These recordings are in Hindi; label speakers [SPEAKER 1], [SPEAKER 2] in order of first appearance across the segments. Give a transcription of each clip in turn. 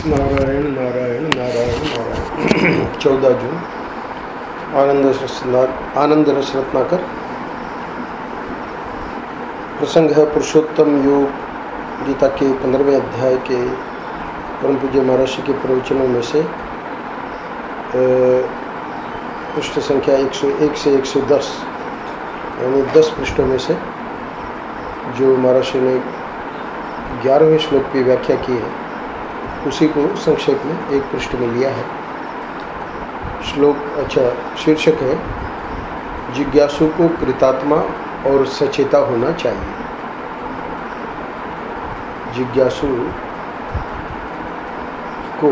[SPEAKER 1] नारायण नारायण नारायण नारायण 14 जून आनंद रस रत्नाकर। प्रसंग है पुरुषोत्तम योग गीता के 15वें अध्याय के परम पूज्य महर्षि के प्रवचनों में से पृष्ठ संख्या 101 से 110 यानी 10 पृष्ठों में से जो महर्षि ने 11वें श्लोक की व्याख्या की है उसी को संक्षेप में एक पृष्ठ में लिया है। श्लोक शीर्षक है जिज्ञासु को कृतात्मा और सचेता होना चाहिए। जिज्ञासु को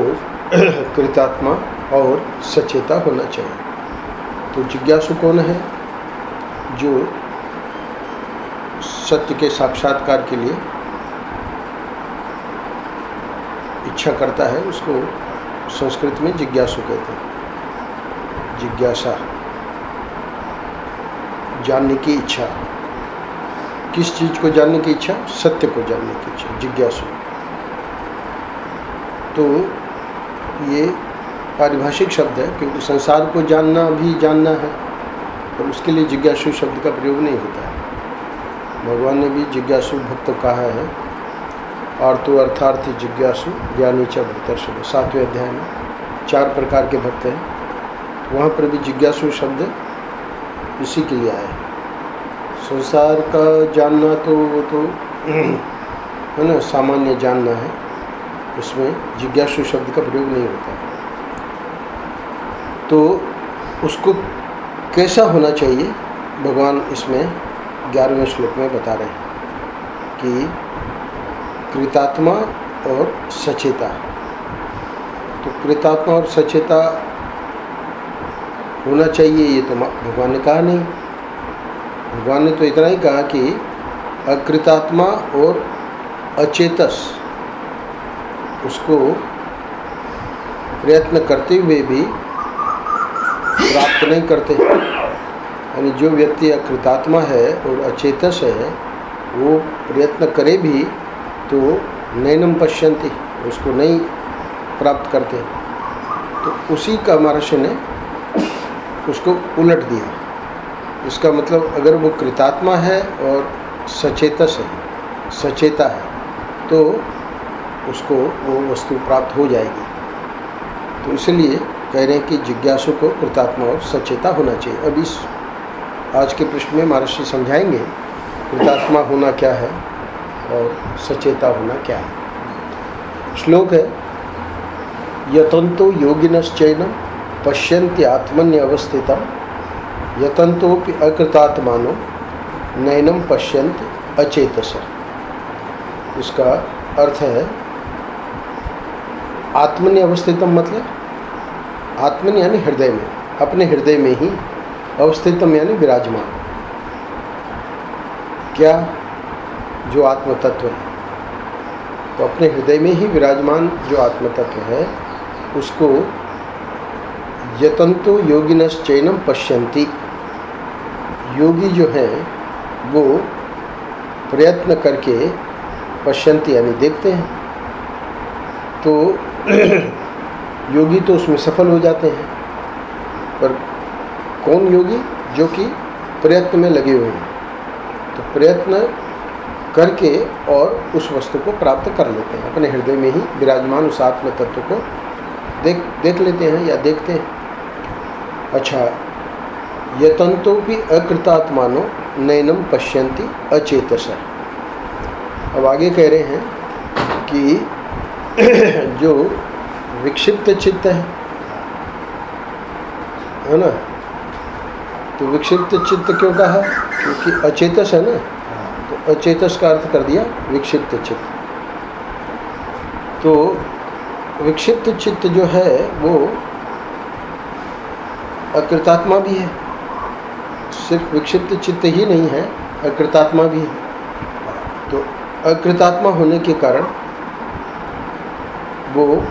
[SPEAKER 1] कृतात्मा और सचेता होना चाहिए। तो जिज्ञासु कौन है? जो सत्य के साक्षात्कार के लिए इच्छा करता है उसको संस्कृत में जिज्ञासु कहते हैं। जिज्ञासा जानने की इच्छा। किस चीज़ को जानने की इच्छा? सत्य को जानने की इच्छा, जिज्ञासु। तो ये पारिभाषिक शब्द है क्योंकि संसार को जानना भी जानना है और उसके लिए जिज्ञासु शब्द का प्रयोग नहीं होता है। भगवान ने भी जिज्ञासु भक्त कहा है। आर्तो अर्थार्थ जिज्ञासु ज्ञानी च भक्तर्षभ 7वें अध्याय में 4 प्रकार के भक्त हैं। वहाँ पर भी जिज्ञासु शब्द इसी के लिए आया है। संसार का जानना तो वो तो है ना, सामान्य जानना है, उसमें जिज्ञासु शब्द का प्रयोग नहीं होता। तो उसको कैसा होना चाहिए भगवान इसमें 11वें श्लोक में बता रहे हैं कि कृतात्मा और सचेता। तो कृतात्मा और सचेता होना चाहिए ये तो भगवान ने कहा नहीं। भगवान ने तो इतना ही कहा कि अकृतात्मा और अचेतस उसको प्रयत्न करते हुए भी प्राप्त नहीं करते। यानी जो व्यक्ति अकृतात्मा है और अचेतस है वो प्रयत्न करे भी तो नैनम पश्यन्ति, उसको नहीं प्राप्त करते। तो उसी का महर्षि ने उसको उलट दिया। इसका मतलब अगर वो कृतात्मा है और सचेतस है, सचेता है, तो उसको वो वस्तु प्राप्त हो जाएगी। तो इसलिए कह रहे हैं कि जिज्ञासु को कृतात्मा और सचेता होना चाहिए। अब इस आज के पृष्ठ में महर्षि समझाएंगे कृतात्मा होना क्या है और सचेता होना क्या है। श्लोक है यतन्तो योगिनश्चैनं पश्यन्ति आत्मन्य अवस्थितं यतन्तोपि अकृतात्मानो नैनं पश्यन्ति अचेतसः। इसका अर्थ है आत्मन्य अवस्थितम मतलब आत्मन यानी हृदय में, अपने हृदय में ही, अवस्थितम यानी विराजमान। क्या? जो आत्म तत्व है, तो अपने हृदय में ही विराजमान जो आत्म तत्व है उसको यतन्तो योगिनश्चैनं पश्यन्ति, योगी जो हैं वो प्रयत्न करके पश्यन्ति यानी देखते हैं। तो योगी तो उसमें सफल हो जाते हैं, पर कौन योगी? जो कि प्रयत्न में लगे हुए हैं। तो प्रयत्न करके और उस वस्तु को प्राप्त कर लेते हैं, अपने हृदय में ही विराजमान उस आत्म तत्व को देख लेते हैं या देखते हैं। अच्छा, यतन्तो भी अकृतात्मानो नैनम पश्यन्ति अचेतसः। अब आगे कह रहे हैं कि जो विक्षिप्त चित्त है ना, तो विक्षिप्त चित्त क्यों कहा? क्योंकि अचेतस है ना, तो अचेतस का अर्थ कर दिया विक्षिप्त चित्त। तो विक्षिप्त चित्त जो है वो अकृतात्मा भी है। सिर्फ विक्षिप्त चित्त ही नहीं है, अकृतात्मा भी है। तो अकृतात्मा होने के कारण वो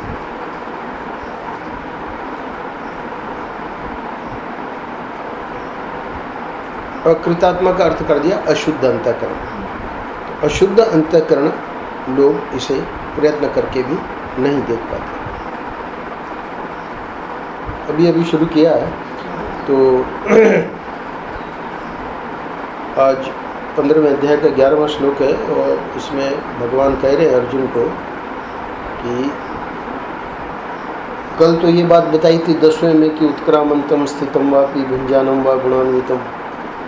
[SPEAKER 1] अकृतात्मा का अर्थ कर दिया अशुद्ध अंतःकरण। तो अशुद्ध अंतःकरण लोग इसे प्रयत्न करके भी नहीं देख पाते। अभी अभी शुरू किया है तो आज 15वें अध्याय का 11वां श्लोक है और इसमें भगवान कह रहे हैं अर्जुन को कि कल तो ये बात बताई थी 10वें में कि उत्क्रामंतम स्थितम वापि भुंजानम वा गुणान्वितम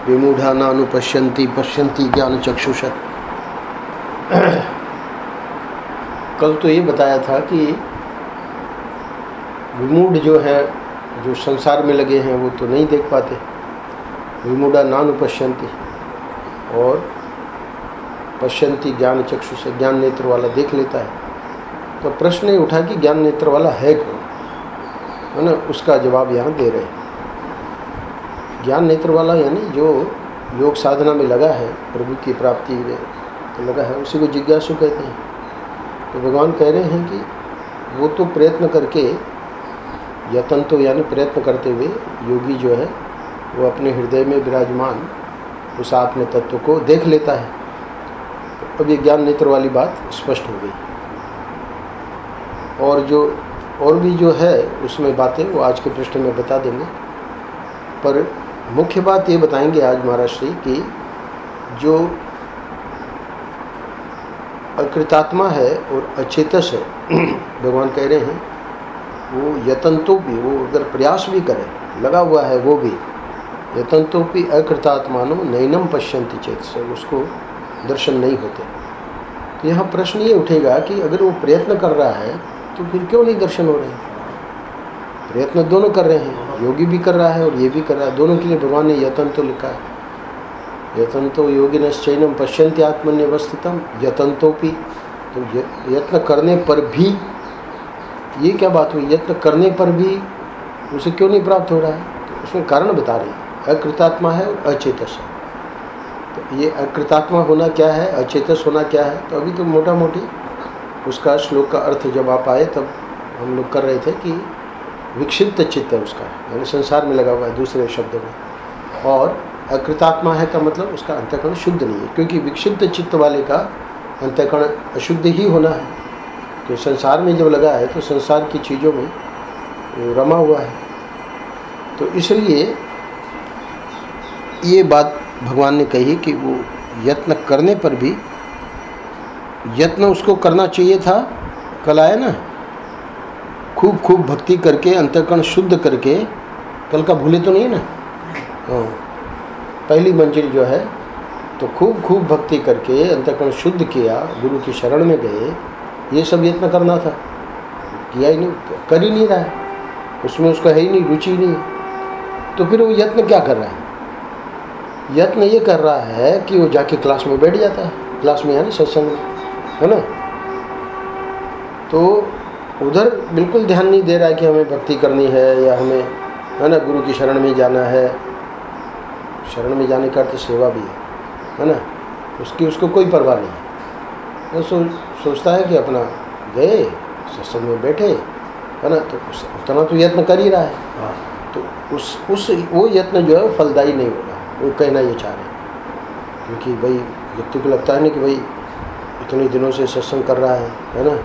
[SPEAKER 1] विमूढ़ा नानुपश्यन्ति पश्यन्ति ज्ञान चक्षुष। कल तो ये बताया था कि विमूढ़ जो है, जो संसार में लगे हैं, वो तो नहीं देख पाते। विमूढ़ा नानुपश्यन्ति और पश्यन्ति ज्ञान चक्षु से, ज्ञान नेत्र वाला देख लेता है। तो प्रश्न ये उठा कि ज्ञान नेत्र वाला है कौन, है ना, उसका जवाब यहाँ दे रहे हैं। ज्ञान नेत्र वाला यानी जो योग साधना में लगा है, प्रभु की प्राप्ति में तो लगा है, उसी को जिज्ञासु कहते हैं। तो भगवान कह रहे हैं कि वो तो प्रयत्न करके, यतन तो यानी प्रयत्न करते हुए योगी जो है वो अपने हृदय में विराजमान उस आत्म तत्व को देख लेता है। अब ये ज्ञान नेत्र वाली बात स्पष्ट हो गई। और भी जो है उसमें बातें वो आज के पृष्ठ में बता देंगे, पर मुख्य बात ये बताएंगे आज महाराज श्री कि जो अकृतात्मा है और अचेतस है, भगवान कह रहे हैं वो यतन तो भी, वो अगर प्रयास भी करे, लगा हुआ है वो भी, यतन तो भी अकृतात्मानो नैनम पश्यन्ति चेत से, उसको दर्शन नहीं होते। तो यहाँ प्रश्न ये उठेगा कि अगर वो प्रयत्न कर रहा है तो फिर क्यों नहीं दर्शन हो रहे हैं? प्रयत्न दोनों कर रहे हैं, योगी भी कर रहा है और ये भी कर रहा है, दोनों के लिए भगवान ने यतन तो लिखा है। यतन तो योगिनश्चैनम पश्यन्ति आत्मन्यवस्थितम यतन्तोपि। तो यत्न करने पर भी, ये क्या बात हुई? यत्न करने पर भी उसे क्यों नहीं प्राप्त हो रहा है? तो उसमें कारण बता रहे हैं, अकृतात्मा है और अचेतस है। तो ये अकृतात्मा होना क्या है, अचेतस होना क्या है? तो अभी तो मोटा मोटी उसका श्लोक का अर्थ जब आप आए तब हम लोग कर रहे थे कि विक्षिप्त चित्त है उसका, यानी संसार में लगा हुआ है दूसरे शब्द में। और अकृतात्मा है का मतलब उसका अंतःकरण शुद्ध नहीं है, क्योंकि विक्षिप्त चित्त वाले का अंतःकरण अशुद्ध ही होना है। कि संसार में जब लगा है तो संसार की चीज़ों में रमा हुआ है। तो इसलिए ये बात भगवान ने कही कि वो यत्न करने पर भी, यत्न उसको करना चाहिए था, कल आया ना, खूब खूब भक्ति करके अंतःकरण शुद्ध करके, कल का भूले तो नहीं ना, हाँ, पहली मंजिल जो है, तो खूब खूब भक्ति करके अंतःकरण शुद्ध किया, गुरु की शरण में गए, ये सब यत्न करना था, किया ही नहीं, कर ही नहीं रहा है, उसमें उसका है ही नहीं, रुचि नहीं। तो फिर वो यत्न क्या कर रहा है? यत्न ये कर रहा है कि वो जाके क्लास में बैठ जाता है, क्लास में है ना, सत्संग में, है ना, तो उधर बिल्कुल ध्यान नहीं दे रहा है कि हमें भक्ति करनी है या हमें, है ना, गुरु की शरण में जाना है। शरण में जाने का अर्थ सेवा भी है ना, उसको कोई परवाह नहीं है। वो सोचता है कि अपना गए सत्संग में बैठे, है ना, तो उतना तो यत्न कर ही रहा है। तो वो यत्न जो है वो फलदायी नहीं होगा, वो कहना ये चाह रहे हैं। क्योंकि भाई व्यक्ति को लगता है ना कि भाई इतने दिनों से सत्संग कर रहा है ना,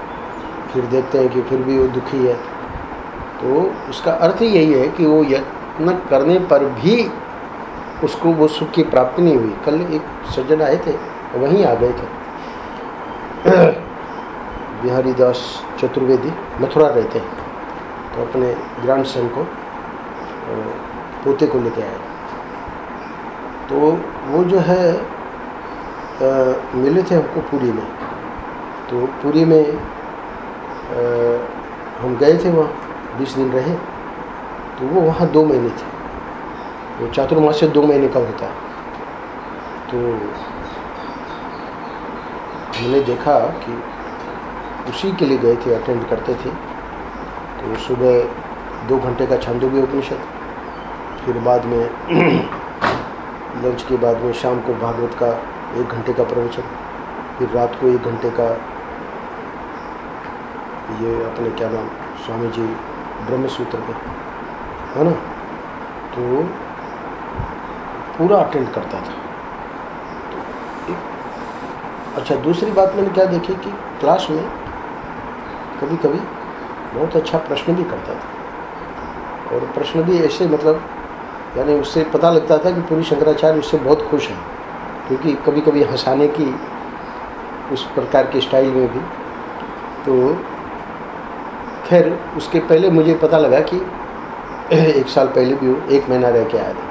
[SPEAKER 1] फिर देखते हैं कि फिर भी वो दुखी है। तो उसका अर्थ यही है कि वो यत्न करने पर भी उसको वो सुख की प्राप्ति नहीं हुई। कल एक सज्जन आए थे, वहीं आ गए थे, बिहारी दास चतुर्वेदी, मथुरा रहते हैं, तो अपने ग्रैंडसन को, पोते को लेके आए। तो वो जो है मिले थे हमको पुरी में। तो पुरी में हम गए थे, वहाँ 20 दिन रहे। तो वो वहाँ 2 महीने थे, वो चातुर्मास्य 2 महीने का होता है। तो हमने देखा कि उसी के लिए गए थे, अटेंड करते थे। तो सुबह 2 घंटे का छांदोग्य उपनिषद, फिर बाद में लंच के बाद में शाम को भागवत का 1 घंटे का प्रवचन, फिर रात को 1 घंटे का ये अपने क्या नाम स्वामी जी ब्रह्म सूत्र पे, है ना, तो पूरा अटेंड करता था। तो अच्छा, दूसरी बात मैंने क्या देखी कि क्लास में कभी कभी बहुत अच्छा प्रश्न भी करता था, और प्रश्न भी ऐसे मतलब यानी उससे पता लगता था कि पूरी शंकराचार्य उससे बहुत खुश हैं, क्योंकि कभी कभी हंसाने की उस प्रकार के स्टाइल में भी। तो खैर उसके पहले मुझे पता लगा कि 1 साल पहले भी वो 1 महीना रह के आया था,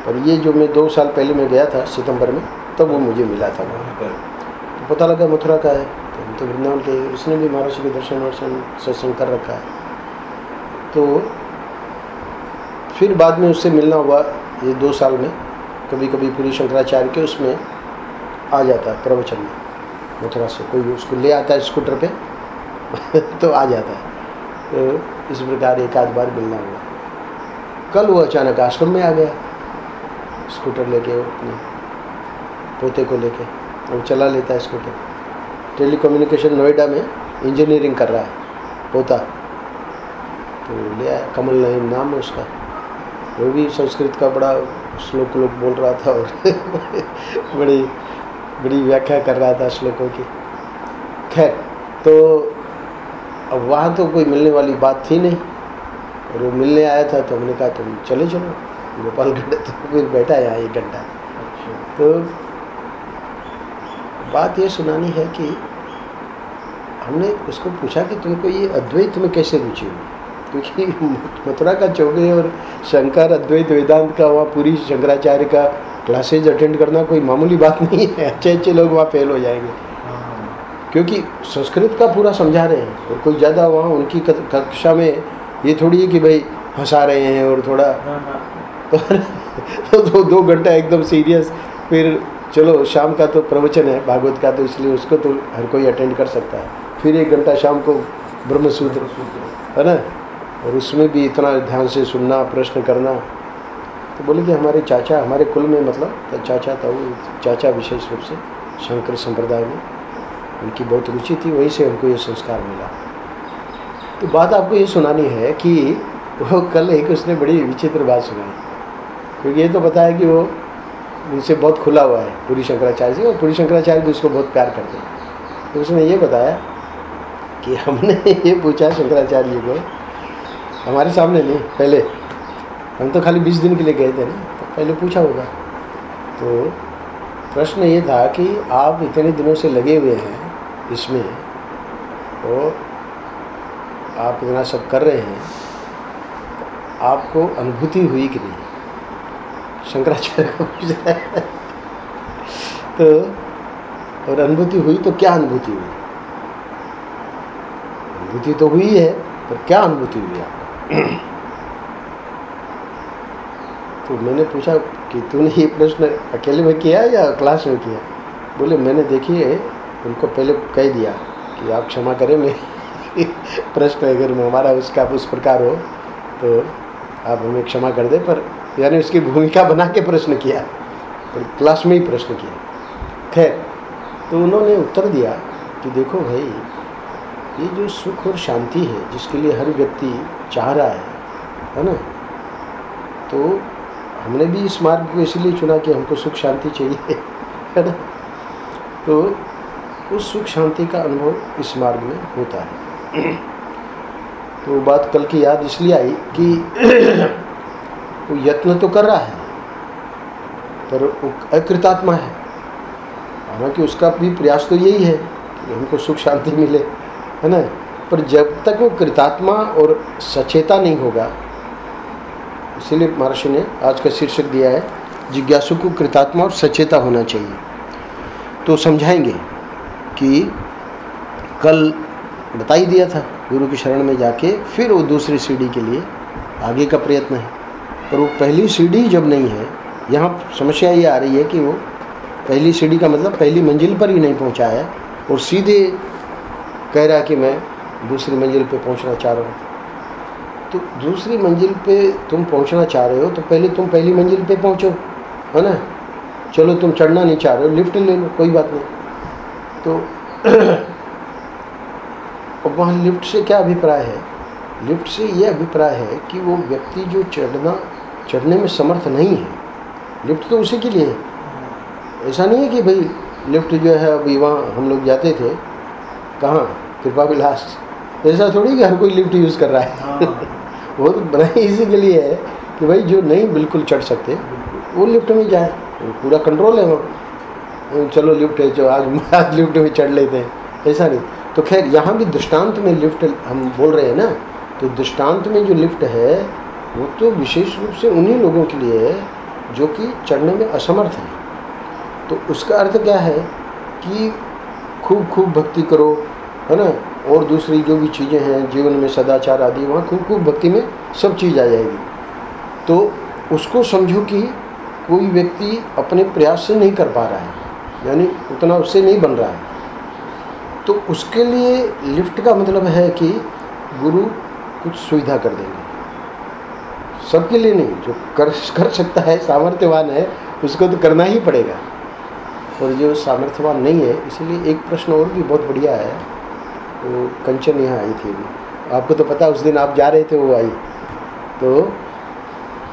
[SPEAKER 1] पर ये जो मैं 2 साल पहले मैं गया था सितंबर में, तब वो मुझे मिला था वहाँ पर। तो पता लगा मथुरा का है, तो हम तो वृंदावन के, उसने भी महाराज के दर्शन सत्संग कर रखा है। तो फिर बाद में उससे मिलना हुआ ये 2 साल में, कभी कभी पूरी शंकराचार्य के उसमें आ जाता है प्रवचन में, मथुरा से कोई उसको ले आता है स्कूटर पे तो आ जाता है। तो इस प्रकार 1 आध बार मिलना हुआ। कल वो अचानक आश्रम में आ गया, स्कूटर लेके, अपने पोते को लेके, वो चला लेता है स्कूटर। टेलीकम्युनिकेशन नोएडा में इंजीनियरिंग कर रहा है पोता, तो ले आया, कमल नयन नाम है उसका। वो भी संस्कृत का बड़ा श्लोक बोल रहा था और बड़ी बड़ी व्याख्या कर रहा था श्लोकों की। खैर, तो अब वहाँ तो कोई मिलने वाली बात थी नहीं, और वो मिलने आया था, तो हमने कहा तुम चले चलो गोपालगढ़। तो फिर बैठा यहाँ 1 घंटा। तो बात ये सुनानी है कि हमने उसको पूछा कि तुमको ये अद्वैत में कैसे रुचि हुई, क्योंकि मथुरा का चौबे और शंकर अद्वैत वेदांत का वहाँ पूरी शंकराचार्य का क्लासेज अटेंड करना कोई मामूली बात नहीं है। अच्छे लोग वहाँ फेल हो जाएंगे, क्योंकि संस्कृत का पूरा समझा रहे हैं, और कोई ज़्यादा वहाँ उनकी कक्षा में ये थोड़ी है कि भाई हंसा रहे हैं और थोड़ा तो 2 घंटा एकदम सीरियस। फिर चलो शाम का तो प्रवचन है भागवत का, तो इसलिए उसको तो हर कोई अटेंड कर सकता है। फिर 1 घंटा शाम को ब्रह्मसूत्र है ना, और उसमें भी इतना ध्यान से सुनना, प्रश्न करना। तो बोले कि हमारे चाचा, हमारे कुल में मतलब चाचा था, वो चाचा विशेष रूप से शंकर संप्रदाय में उनकी बहुत रुचि थी, वहीं से हमको ये संस्कार मिला। तो बात आपको ये सुनानी है कि वो कल एक उसने बड़ी विचित्र बात सुनाई, क्योंकि ये तो पता है कि वो उनसे बहुत खुला हुआ है पूरी शंकराचार्य से, और पूरी शंकराचार्य भी उसको बहुत प्यार करते हैं। तो उसने ये बताया कि हमने ये पूछा शंकराचार्य जी को, हमारे सामने नहीं, पहले हम तो खाली 20 दिन के लिए गए थे ना, तो पहले पूछा होगा। तो प्रश्न ये था कि आप इतने दिनों से लगे हुए हैं इसमें, और आप इतना सब कर रहे हैं, आपको अनुभूति हुई कि नहीं? शंकराचार्य को पूछ रहा है। तो और अनुभूति हुई तो क्या अनुभूति हुई? अनुभूति तो हुई है, पर क्या अनुभूति हुई आपको? तो मैंने पूछा कि तूने ये प्रश्न अकेले में किया या क्लास में किया? बोले मैंने देखिए उनको पहले कह दिया कि आप क्षमा करें, मैं प्रश्न अगर हमारा उसका उस प्रकार हो तो आप हमें क्षमा कर दें, पर यानी उसकी भूमिका बना के प्रश्न किया, पर क्लास में ही प्रश्न किया। खैर, तो उन्होंने उत्तर दिया कि देखो भाई, ये जो सुख और शांति है जिसके लिए हर व्यक्ति चाह रहा है ना, तो हमने भी इस मार्ग को इसलिए चुना कि हमको सुख शांति चाहिए, है ना। तो उस सुख शांति का अनुभव इस मार्ग में होता है। तो बात कल की याद इसलिए आई कि वो यत्न तो कर रहा है, पर वो अकृतात्मा है। हालांकि उसका भी प्रयास तो यही है कि हमको सुख शांति मिले, है ना, पर जब तक वो कृतात्मा और सचेता नहीं होगा, इसीलिए महर्षि ने आज का शीर्षक दिया है जिज्ञासु को कृतात्मा और सचेता होना चाहिए। तो समझाएंगे कि कल बता ही दिया था, गुरु की शरण में जाके फिर वो दूसरी सीढ़ी के लिए आगे का प्रयत्न है, पर वो पहली सीढ़ी जब नहीं है, यहाँ समस्या ये आ रही है कि वो पहली सीढ़ी का मतलब पहली मंजिल पर ही नहीं पहुँचा है, और सीधे कह रहा कि मैं दूसरी मंजिल पे पहुँचना चाह रहा हूँ। तो दूसरी मंजिल पे तुम पहुँचना चाह रहे हो तो पहले तुम पहली मंजिल पे पहुँचो, है ना। चलो तुम चढ़ना नहीं चाह रहे हो, लिफ्ट ले लो, कोई बात नहीं। तो अब वहाँ लिफ्ट से क्या अभिप्राय है? लिफ्ट से ये अभिप्राय है कि वो व्यक्ति जो चढ़ने में समर्थ नहीं है, लिफ्ट तो उसी के लिए है। ऐसा नहीं है कि भाई लिफ्ट जो है अभी वहाँ हम लोग जाते थे, कहाँ, कृपा विलास, ऐसा थोड़ी कि हर कोई लिफ्ट यूज़ कर रहा है। वो तो बनाई इसी के लिए है कि भाई जो नहीं बिल्कुल चढ़ सकते वो लिफ्ट में जाए, पूरा कंट्रोल है वो, चलो लिफ्ट है जो आज लिफ्ट में चढ़ लेते हैं, ऐसा नहीं। तो खैर यहाँ भी दृष्टांत में लिफ्ट हम बोल रहे हैं ना, तो दृष्टांत में जो लिफ्ट है वो तो विशेष रूप से उन्हीं लोगों के लिए है जो कि चढ़ने में असमर्थ हैं। तो उसका अर्थ क्या है कि खूब खूब भक्ति करो, है ना, और दूसरी जो भी चीज़ें हैं जीवन में सदाचार आदि, वहाँ खूब खूब भक्ति में सब चीज़ आ जाएगी। तो उसको समझो कि कोई व्यक्ति अपने प्रयास से नहीं कर पा रहा है, यानी उतना उससे नहीं बन रहा है, तो उसके लिए लिफ्ट का मतलब है कि गुरु कुछ सुविधा कर देंगे। सबके लिए नहीं, जो कर सकता है, सामर्थ्यवान है, उसको तो करना ही पड़ेगा। और जो सामर्थ्यवान नहीं है, इसलिए एक प्रश्न और भी बहुत बढ़िया है। वो कंचन यहाँ आई थी अभी, आपको तो पता, उस दिन आप जा रहे थे, वो आई, तो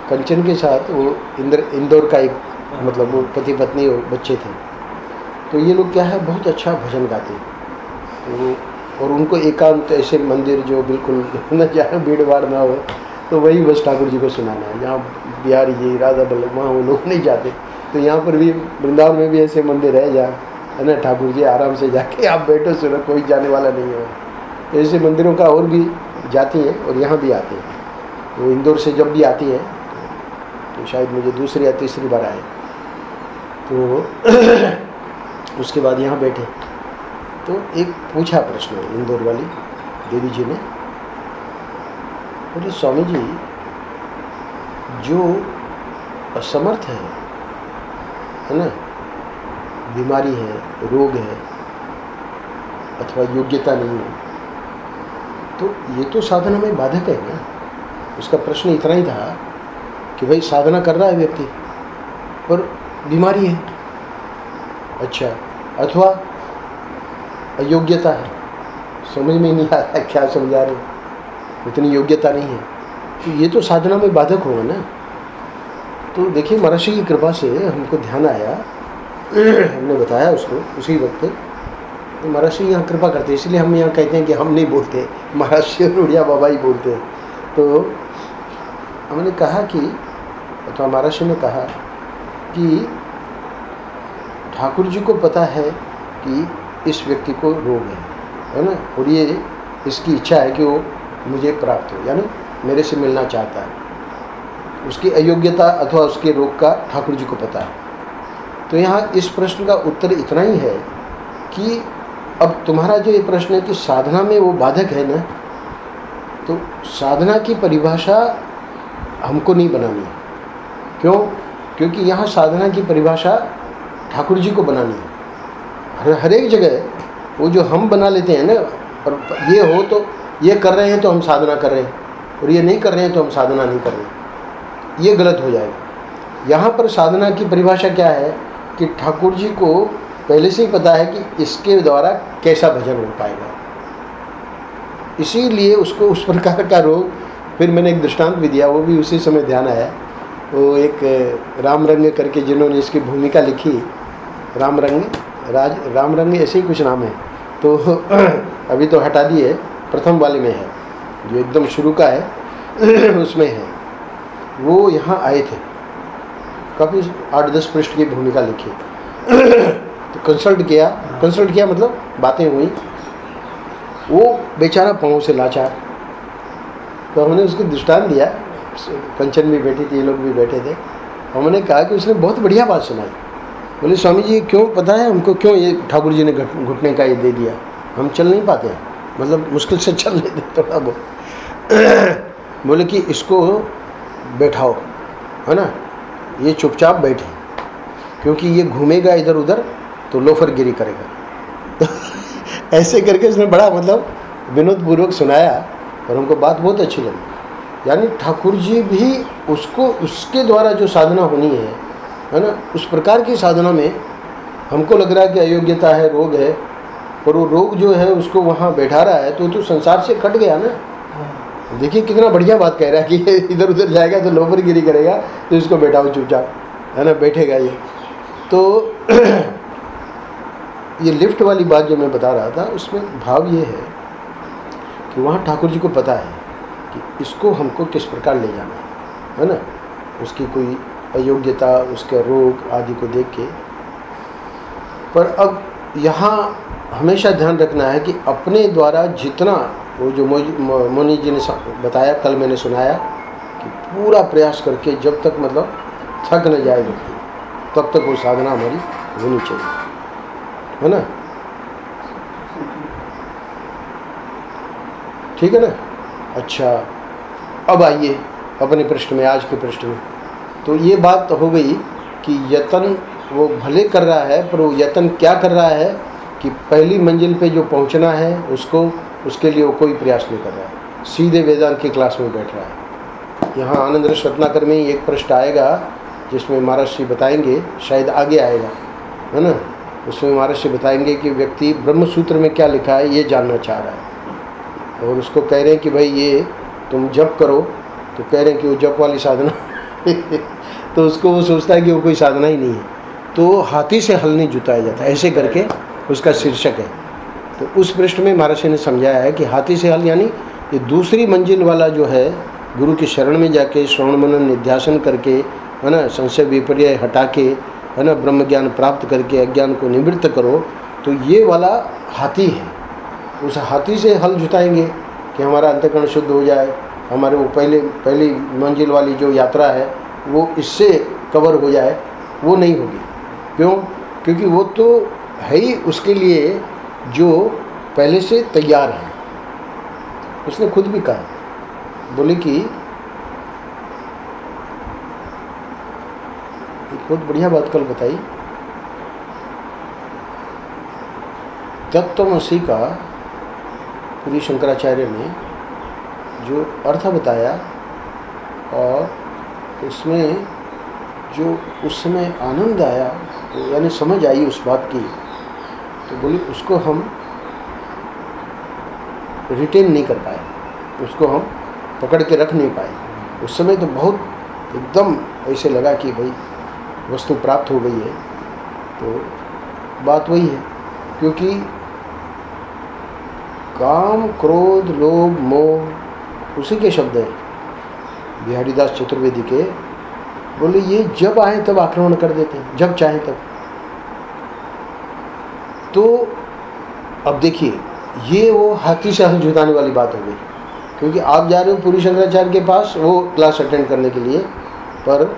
[SPEAKER 1] कंचन के साथ वो इंदौर का एक मतलब वो पति पत्नी और बच्चे थे। तो ये लोग क्या है बहुत अच्छा भजन गाते, तो और उनको एकांत ऐसे मंदिर जो बिल्कुल न जहाँ भीड़ भाड़ ना हो, तो वही बस ठाकुर जी को सुनाना है। जहाँ बिहारी जी, राधा बल्लभ, वहाँ वो लोग नहीं जाते। तो यहाँ पर भी वृंदावन में भी ऐसे मंदिर है जहाँ, है ना, ठाकुर जी आराम से जाके आप बैठो सुनो, कोई जाने वाला नहीं है। तो ऐसे मंदिरों का और भी जाती हैं और यहाँ भी आते हैं। वो इंदौर से जब भी आती है तो शायद मुझे दूसरी या तीसरी बार आए, तो उसके बाद यहाँ बैठे। तो एक पूछा प्रश्न इंदौर वाली देवी जी ने, बोले स्वामी जी, जो असमर्थ है ना, बीमारी है, रोग है, अथवा योग्यता नहीं है, तो ये तो साधना में बाधक है ना। उसका प्रश्न इतना ही था कि भाई साधना कर रहा है व्यक्ति पर बीमारी है, अच्छा, अथवा अयोग्यता है, समझ में नहीं आ रहा है क्या समझा रहे, उतनी योग्यता नहीं है, तो ये तो साधना में बाधक होगा ना। तो देखिए महर्षि की कृपा से हमको ध्यान आया, हमने बताया उसको उसी वक्त। तो महर्षि यहाँ कृपा करते, इसलिए हम यहाँ कहते हैं कि हम नहीं बोलते, महर्षि और उड़िया बाबा ही बोलते हैं। तो हमने कहा कि, अथवा महर्षि ने कहा कि ठाकुर जी को पता है कि इस व्यक्ति को रोग है ना, और ये इसकी इच्छा है कि वो मुझे प्राप्त हो, यानी मेरे से मिलना चाहता है। उसकी अयोग्यता अथवा उसके रोग का ठाकुर जी को पता है। तो यहाँ इस प्रश्न का उत्तर इतना ही है कि अब तुम्हारा जो ये प्रश्न है कि साधना में वो बाधक है ना, तो साधना की परिभाषा हमको नहीं बनानी है। क्यों? क्योंकि यहाँ साधना की परिभाषा ठाकुर जी को बनानी है। हर एक जगह वो जो हम बना लेते हैं ना, और ये हो तो ये कर रहे हैं तो हम साधना कर रहे हैं, और ये नहीं कर रहे हैं तो हम साधना नहीं कर रहे हैं, ये गलत हो जाएगा। यहाँ पर साधना की परिभाषा क्या है कि ठाकुर जी को पहले से ही पता है कि इसके द्वारा कैसा भजन हो पाएगा, इसीलिए उसको उस प्रकार का रोग। फिर मैंने एक दृष्टांत भी दिया, वो भी उसी समय ध्यान आया। वो एक रामरंग करके जिन्होंने इसकी भूमिका लिखी, रामरंग ऐसे ही कुछ नाम है, तो अभी तो हटा दिए, प्रथम वाले में है, जो एकदम शुरू का है उसमें है। वो यहाँ आए थे, काफ़ी 8-10 पृष्ठ की भूमिका लिखी। तो कंसल्ट किया मतलब बातें हुई। वो बेचारा पाँव से लाचार, तो हमने उसको दृष्टांत दिया। कंचन भी बैठी थी, ये लोग भी बैठे थे। हमने कहा कि उसने बहुत बढ़िया बात सुनाई। बोले स्वामी जी क्यों, पता है हमको क्यों ये ठाकुर जी ने घुटने का ये दे दिया, हम चल नहीं पाते हैं, मतलब मुश्किल से चल लेते थोड़ा बहुत। बोले कि इसको बैठाओ, है ना, ये चुपचाप बैठे, क्योंकि ये घूमेगा इधर उधर तो लोफरगिरी करेगा। तो ऐसे करके उसने बड़ा मतलब विनोदपूर्वक सुनाया, और हमको बात बहुत अच्छी लगी। यानी ठाकुर जी भी उसको, उसके द्वारा जो साधना होनी है ना, उस प्रकार की साधना में हमको लग रहा है कि अयोग्यता है, रोग है, और वो रोग जो है उसको वहाँ बैठा रहा है, तो संसार से कट गया ना। देखिए कितना बढ़िया बात कह रहा है कि इधर उधर जाएगा तो लोफरगिरी करेगा, तो इसको बैठाओ चुपचाप, है ना, बैठेगा ये। तो ये लिफ्ट वाली बात जो मैं बता रहा था, उसमें भाव ये है कि वहाँ ठाकुर जी को पता है कि इसको हमको किस प्रकार ले जाना है ना, उसकी कोई अयोग्यता, उसके रोग आदि को देख के। पर अब यहाँ हमेशा ध्यान रखना है कि अपने द्वारा जितना, वो जो मुनि जी ने बताया, कल मैंने सुनाया कि पूरा प्रयास करके जब तक मतलब थक न जाए व्यक्ति, तब तक वो साधना हमारी होनी चाहिए, है ना। ठीक है ना। अच्छा, अब आइए अपने पृष्ठ में, आज के पृष्ठ में। तो ये बात हो गई कि यतन वो भले कर रहा है, पर वो यतन क्या कर रहा है कि पहली मंजिल पे जो पहुंचना है उसको, उसके लिए वो कोई प्रयास नहीं कर रहा है, सीधे वेदांत की क्लास में बैठ रहा है। यहाँ आनंद रस रत्नाकर में ही एक पृष्ठ आएगा जिसमें महाराज श्री बताएंगे, शायद आगे आएगा, है ना। उसमें महाराज श्री बताएंगे कि व्यक्ति ब्रह्म सूत्र में क्या लिखा है ये जानना चाह रहा है, और उसको कह रहे हैं कि भाई ये तुम जप करो, तो कह रहे हैं कि वो जप वाली साधना तो उसको वो सोचता है कि वो कोई साधना ही नहीं है। तो हाथी से हल नहीं जुताया जाता, ऐसे करके उसका शीर्षक है। तो उस पृष्ठ में महाराज ने समझाया है कि हाथी से हल यानी ये दूसरी मंजिल वाला जो है, गुरु की शरण में जाके श्रवण मनन निध्यासन करके, है ना, संशय विपर्य हटा के, है ना, ब्रह्म ज्ञान प्राप्त करके अज्ञान को निवृत्त करो, तो ये वाला हाथी है। उस हाथी से हल जुताएंगे कि हमारा अंतःकरण शुद्ध हो जाए, हमारे वो पहली मंजिल वाली जो यात्रा है वो इससे कवर हो जाए, वो नहीं होगी। क्यों? क्योंकि वो तो है ही उसके लिए जो पहले से तैयार है। उसने खुद भी कहा, बोले कि एक बहुत बढ़िया बात कल बताई, तत्त्वमसि का पूरी शंकराचार्य ने जो अर्थ बताया, और उसमें जो उस समय आनंद आया, यानी समझ आई उस बात की, तो बोले उसको हम रिटेन नहीं कर पाए, उसको हम पकड़ के रख नहीं पाए। उस समय तो बहुत एकदम ऐसे लगा कि भाई वस्तु प्राप्त हो गई है। तो बात वही है, क्योंकि काम, क्रोध, लोभ, मोह उसी के शब्द हैं बिहारीदास चतुर्वेदी के। बोले ये जब आए तब आक्रमण कर देते हैं, जब चाहे तब। तो अब देखिए, ये वो हाथी से हल जुटाने वाली बात हो गई, क्योंकि आप जा रहे हो पूरी शंकराचार्य के पास वो क्लास अटेंड करने के लिए, पर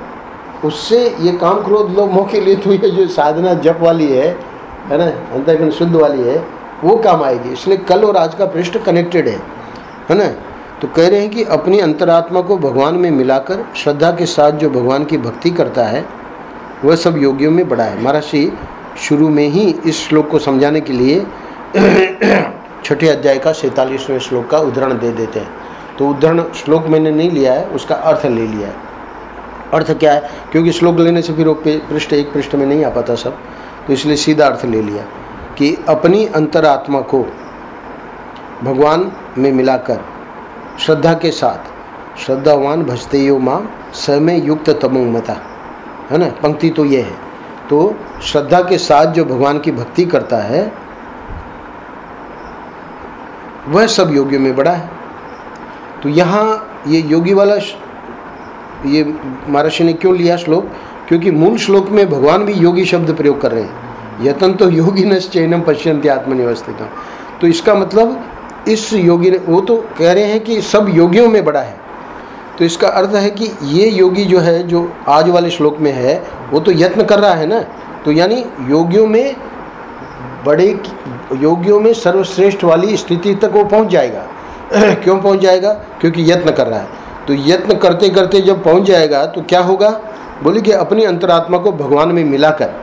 [SPEAKER 1] उससे ये काम, क्रोध, लोभ, मोह के लिए तो ये जो साधना जप वाली है ना, अंतःकरण शुद्ध वाली है, वो काम आएगी। इसलिए कल और आज का पृष्ठ कनेक्टेड है ना। तो कह रहे हैं कि अपनी अंतरात्मा को भगवान में मिलाकर श्रद्धा के साथ जो भगवान की भक्ति करता है वह सब योगियों में बड़ा है। महाराज जी शुरू में ही इस श्लोक को समझाने के लिए छठे अध्याय का 47वें श्लोक का उदाहरण दे देते हैं। तो उदाहरण श्लोक मैंने नहीं लिया है, उसका अर्थ ले लिया है। अर्थ क्या है, क्योंकि श्लोक लेने से फिर वो पृष्ठ एक पृष्ठ में नहीं आ पाता सब, तो इसलिए सीधा अर्थ ले लिया कि अपनी अंतरात्मा को भगवान में मिलाकर श्रद्धा के साथ, श्रद्धावान भजते यो माम समय युक्त तमो मता, है ना, पंक्ति तो ये है। तो श्रद्धा के साथ जो भगवान की भक्ति करता है वह सब योगियों में बड़ा है। तो यहाँ ये योगी वाला ये महर्षि ने क्यों लिया श्लोक, क्योंकि मूल श्लोक में भगवान भी योगी शब्द प्रयोग कर रहे हैं। यतन तो योगिनश्चैनम पश्यन्ति आत्मनिवस्थितम्। तो इसका मतलब इस योगी ने, वो तो कह रहे हैं कि सब योगियों में बड़ा है, तो इसका अर्थ है कि ये योगी जो है, जो आज वाले श्लोक में है, वो तो यत्न कर रहा है ना। तो यानी योगियों में बड़े, योगियों में सर्वश्रेष्ठ वाली स्थिति तक वो पहुंच जाएगा। क्यों पहुंच जाएगा? क्योंकि यत्न कर रहा है। तो यत्न करते करते जब पहुंच जाएगा तो क्या होगा? बोले कि अपनी अंतरात्मा को भगवान में मिलाकर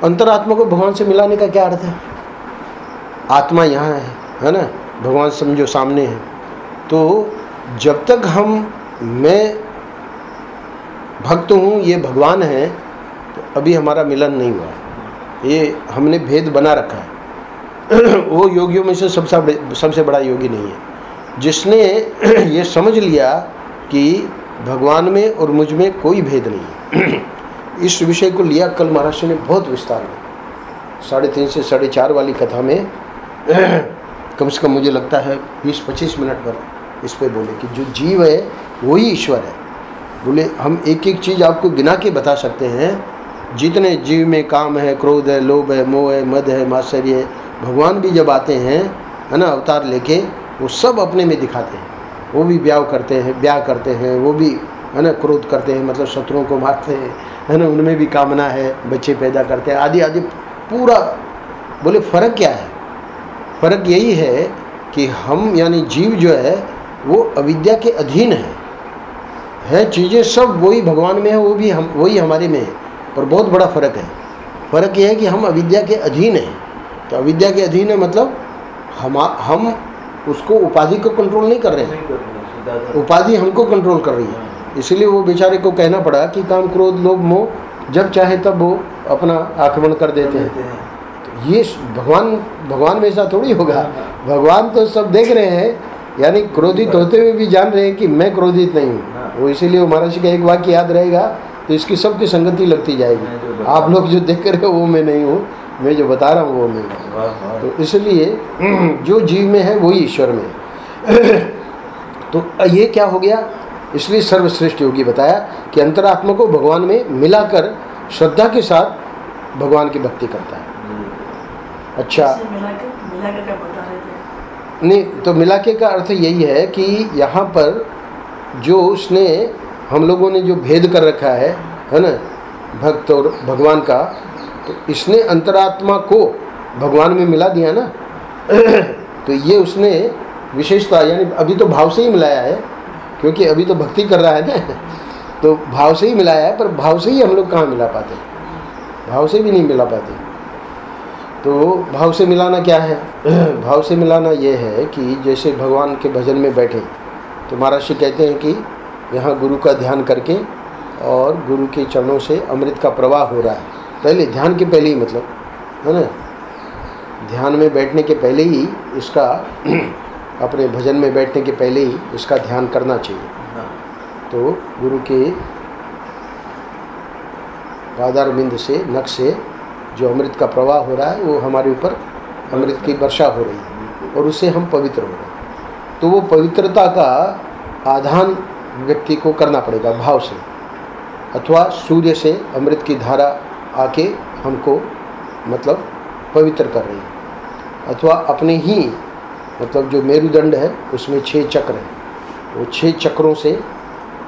[SPEAKER 1] अंतरात्मा को भगवान से मिलाने का क्या अर्थ है? आत्मा यहाँ है ना, भगवान समझो सामने है। तो जब तक मैं भक्त हूँ, ये भगवान है, तो अभी हमारा मिलन नहीं हुआ। ये हमने भेद बना रखा है। वो योगियों में से सबसे बड़ा योगी नहीं है जिसने ये समझ लिया कि भगवान में और मुझ में कोई भेद नहीं है। इस विषय को लिया कल महाराज ने बहुत विस्तार में 3.5 से 4.5 वाली कथा में कम से कम मुझे लगता है 20-25 मिनट पर इस पे बोले कि जो जीव है वही ईश्वर है। बोले हम एक एक चीज़ आपको गिना के बता सकते हैं, जितने जीव में काम है, क्रोध है, लोभ है, मोह है, मद है, मात्सर्य है, भगवान भी जब आते हैं है ना अवतार लेके, वो सब अपने में दिखाते हैं। वो भी ब्याह करते हैं, वो भी है ना क्रोध करते हैं, मतलब शत्रुओं को मारते हैं, है ना, उनमें भी कामना है, बच्चे पैदा करते हैं, आदि आदि पूरा। बोले फ़र्क क्या है? फ़र्क यही है कि हम यानी जीव जो है वो अविद्या के अधीन है चीज़ें सब वही भगवान में है, वो भी हम वही हमारे में है, पर बहुत बड़ा फ़र्क है। फ़र्क यह है कि हम अविद्या के अधीन हैं। तो अविद्या के अधीन है मतलब हम उसको उपाधि को कंट्रोल नहीं कर रहे हैं, उपाधि हमको कंट्रोल कर रही है। इसलिए वो बेचारे को कहना पड़ा कि काम क्रोध लोभ मोह जब चाहे तब वो अपना आक्रमण कर देते हैं। तो ये भगवान में ऐसा थोड़ी होगा। भगवान तो सब देख रहे हैं, यानी क्रोधित होते हुए भी जान रहे हैं कि मैं क्रोधित नहीं हूँ। वो इसीलिए वो महर्षि का एक वाक्य याद रहेगा तो इसकी सबकी संगति लगती जाएगी। आप लोग जो देख रहे हो वो मैं नहीं हूँ, मैं जो बता रहा हूँ वो मैं हूँ। तो इसलिए जो जीव में है वही ईश्वर में है। तो ये क्या हो गया? इसलिए सर्वश्रेष्ठ योगी बताया कि अंतरात्मा को भगवान में मिलाकर श्रद्धा के साथ भगवान की भक्ति करता है। अच्छा,
[SPEAKER 2] मिलाकर क्या बता रहे थे?
[SPEAKER 1] नहीं तो मिलाके का अर्थ यही है कि यहाँ पर जो उसने हम लोगों ने जो भेद कर रखा है ना, भक्त और भगवान का, तो इसने अंतरात्मा को भगवान में मिला दिया ना। तो ये उसने विशेषता, यानी अभी तो भाव से ही मिलाया है, क्योंकि अभी तो भक्ति कर रहा है ना, तो भाव से ही मिलाया है। पर भाव से ही हम लोग कहाँ मिला पाते, भाव से भी नहीं मिला पाते। तो भाव से मिलाना क्या है? भाव से मिलाना ये है कि जैसे भगवान के भजन में बैठे तो महर्षि कहते हैं कि यहाँ गुरु का ध्यान करके और गुरु के चरणों से अमृत का प्रवाह हो रहा है। पहले ध्यान के पहले ही, मतलब है ना, ध्यान में बैठने के पहले ही इसका अपने भजन में बैठने के पहले ही इसका ध्यान करना चाहिए। तो गुरु के पादारविंद से, नख से जो अमृत का प्रवाह हो रहा है वो हमारे ऊपर अमृत की वर्षा हो रही है और उससे हम पवित्र हो रहे हैं। तो वो पवित्रता का आधान व्यक्ति को करना पड़ेगा भाव से, अथवा सूर्य से अमृत की धारा आके हमको मतलब पवित्र कर रही है, अथवा अपने ही मतलब जो मेरुदंड है उसमें 6 चक्र हैं, वो 6 चक्रों से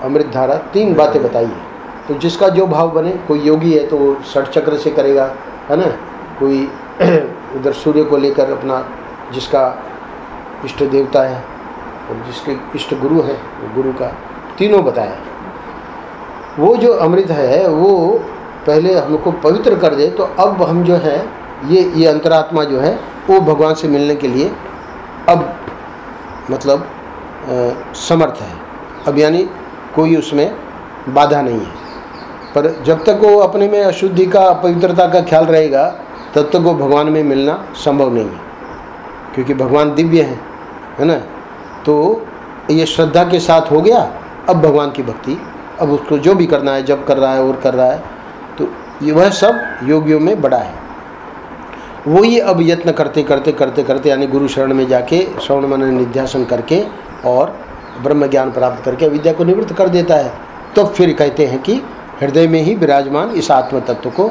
[SPEAKER 1] अमृत धारा। 3 बातें बताई है। तो जिसका जो भाव बने, कोई योगी है तो वो 6 चक्र से करेगा, है ना, कोई उधर सूर्य को लेकर अपना, जिसका इष्ट देवता है और जिसके इष्ट गुरु है वो गुरु का, तीनों बताया। वो जो अमृत है वो पहले हमको पवित्र कर दे, तो अब हम जो है ये अंतरात्मा जो है वो भगवान से मिलने के लिए अब मतलब समर्थ है। अब यानी कोई उसमें बाधा नहीं है। पर जब तक वो अपने में अशुद्धि का, अपवित्रता का ख्याल रहेगा, तब तक वो भगवान में मिलना संभव नहीं है, क्योंकि भगवान दिव्य है ना। तो ये श्रद्धा के साथ हो गया। अब भगवान की भक्ति, अब उसको जो भी करना है, जब कर रहा है और कर रहा है, तो ये वह सब योगियों में बड़ा है। वो ये अब यत्न करते करते करते करते यानी गुरु शरण में जाके श्रवण मनन निध्यासन करके और ब्रह्म ज्ञान प्राप्त करके विद्या को निवृत्त कर देता है। तो फिर कहते हैं कि हृदय में ही विराजमान इस आत्म तत्व को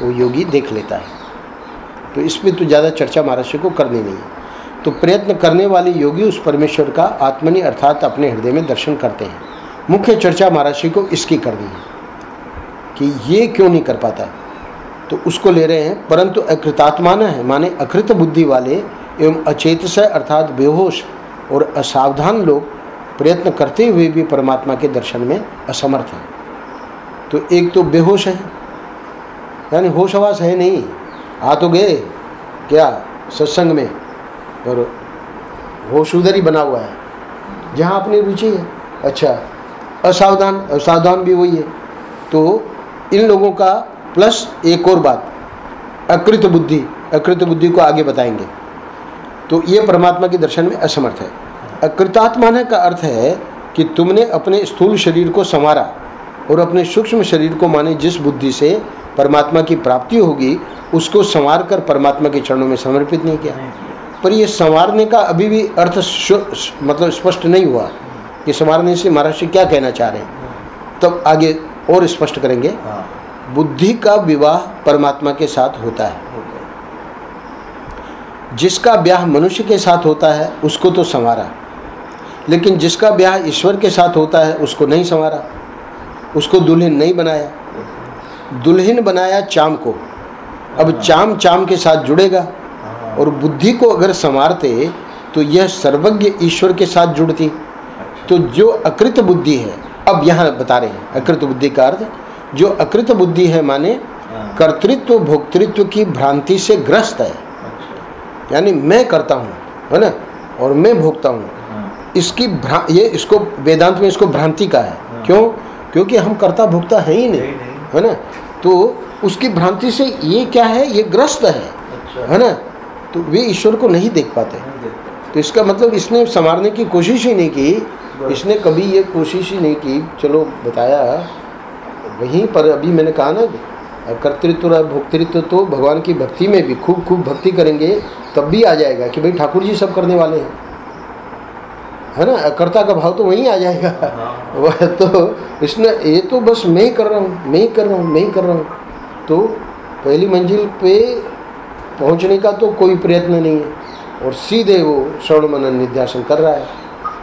[SPEAKER 1] वो योगी देख लेता है। तो इसमें तो ज़्यादा चर्चा महर्षि को करनी नहीं है। तो प्रयत्न करने वाले योगी उस परमेश्वर का आत्मनि अर्थात अपने हृदय में दर्शन करते हैं। मुख्य चर्चा महर्षि को इसकी करनी है कि ये क्यों नहीं कर पाता, तो उसको ले रहे हैं। परंतु अकृतात्मा न है, माने अकृत बुद्धि वाले एवं अचेतस अर्थात बेहोश और असावधान लोग प्रयत्न करते हुए भी परमात्मा के दर्शन में असमर्थ हैं। तो एक तो बेहोश है, यानी होश हवास है नहीं, आ तो गए क्या सत्संग में, और होश उधर ही बना हुआ है जहाँ अपनी रुचि है। अच्छा, असावधान भी वही है। तो इन लोगों का प्लस एक और बात, अकृत बुद्धि को आगे बताएंगे। तो ये परमात्मा के दर्शन में असमर्थ है। अकृतात्माने का अर्थ है कि तुमने अपने स्थूल शरीर को संवारा और अपने सूक्ष्म शरीर को, माने जिस बुद्धि से परमात्मा की प्राप्ति होगी, उसको संवार कर परमात्मा के चरणों में समर्पित नहीं किया। पर ये संवारने का अभी भी अर्थ मतलब स्पष्ट नहीं हुआ कि संवारने से महाराज जी क्या कहना चाह रहे हैं, तब आगे और स्पष्ट करेंगे। बुद्धि का विवाह परमात्मा के साथ होता है। जिसका ब्याह मनुष्य के साथ होता है उसको तो संवारा, लेकिन जिसका ब्याह ईश्वर के साथ होता है उसको नहीं संवारा, उसको दुल्हन नहीं बनाया। दुल्हन बनाया चाम को, अब चाम चाम के साथ जुड़ेगा, और बुद्धि को अगर संवारते तो यह सर्वज्ञ ईश्वर के साथ जुड़ती। तो जो अकृत बुद्धि है, अब यहाँ बता रहे हैं अकृत बुद्धि का अर्थ, जो अकृत बुद्धि है माने कर्तृत्व भोक्तृत्व की भ्रांति से ग्रस्त है, यानी मैं करता हूँ, है ना, और मैं भोगता हूँ। इसकी ये इसको वेदांत में इसको भ्रांति का है। क्यों? क्योंकि हम कर्ता भोक्ता है ही नहीं, है ना, तो उसकी भ्रांति से ये क्या है, ये ग्रस्त है ना, तो वे ईश्वर को नहीं देख पाते। तो इसका मतलब इसने संवारने की कोशिश ही नहीं की, इसने कभी ये कोशिश ही नहीं की। चलो बताया वहीं पर, अभी मैंने कहा ना, कर्तृत्व और भोक्तृत्व तो भगवान की भक्ति में भी खूब खूब भक्ति करेंगे तब भी आ जाएगा कि भाई ठाकुर जी सब करने वाले हैं, है ना, कर्ता का भाव तो वहीं आ जाएगा। वह तो इसने ये तो बस मैं ही कर रहा हूँ, मैं ही कर रहा हूँ, मैं ही कर रहा हूँ। तो पहली मंजिल पे पहुँचने का तो कोई प्रयत्न नहीं है, और सीधे वो श्रवण मनन निध्यासन कर रहा है।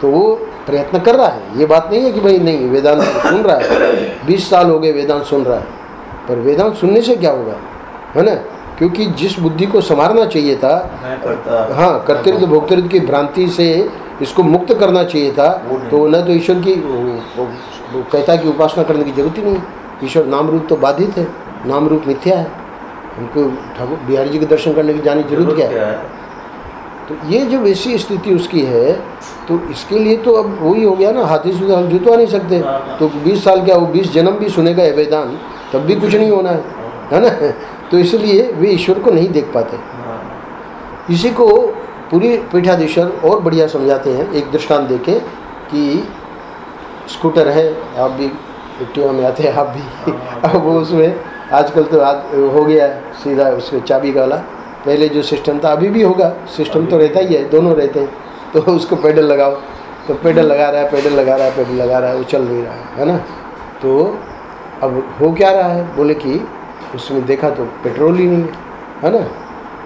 [SPEAKER 1] तो वो प्रयत्न कर रहा है, ये बात नहीं है कि भाई नहीं वेदांत सुन रहा है, 20 साल हो गए वेदांत सुन रहा है, पर वेदांत सुनने से क्या होगा, है ना, क्योंकि जिस बुद्धि को संवारना चाहिए था, हाँ, कर्तृत्व भोक्तृत्व की भ्रांति से इसको मुक्त करना चाहिए था, तो न तो ईश्वर की वो कहता कि उपासना करने की जरूरत ही नहीं। ईश्वर नाम रूप तो बाधित है, नाम रूप मिथ्या है, हमको ठाकुर बिहारी जी के दर्शन करने की जाने की जरूरत क्या है। तो ये जो वैसी स्थिति उसकी है, तो इसके लिए तो अब वही हो गया ना, हाथी से हम जुतवा नहीं सकते। तो 20 साल क्या, वो 20 जन्म भी सुनेगा वेदांत तब भी कुछ नहीं होना है ना। तो इसलिए वे ईश्वर को नहीं देख पाते। इसी को पूरी पीठाधीश्वर और बढ़िया समझाते हैं एक दृष्टांत देके कि स्कूटर है, आप भी एक्टिवा में आते हैं आप भी, अब वो उसमें आजकल तो हो गया सीधा उसके चाबी वाला, पहले जो सिस्टम था अभी भी होगा, सिस्टम तो रहता ही है, दोनों रहते हैं। तो उसको पेडल लगाओ, तो पेडल लगा रहा है, पेडल लगा रहा है, पेडल लगा रहा है, वो चल नहीं रहा है ना। तो अब हो क्या रहा है, बोले कि उसमें देखा तो पेट्रोल ही नहीं है ना।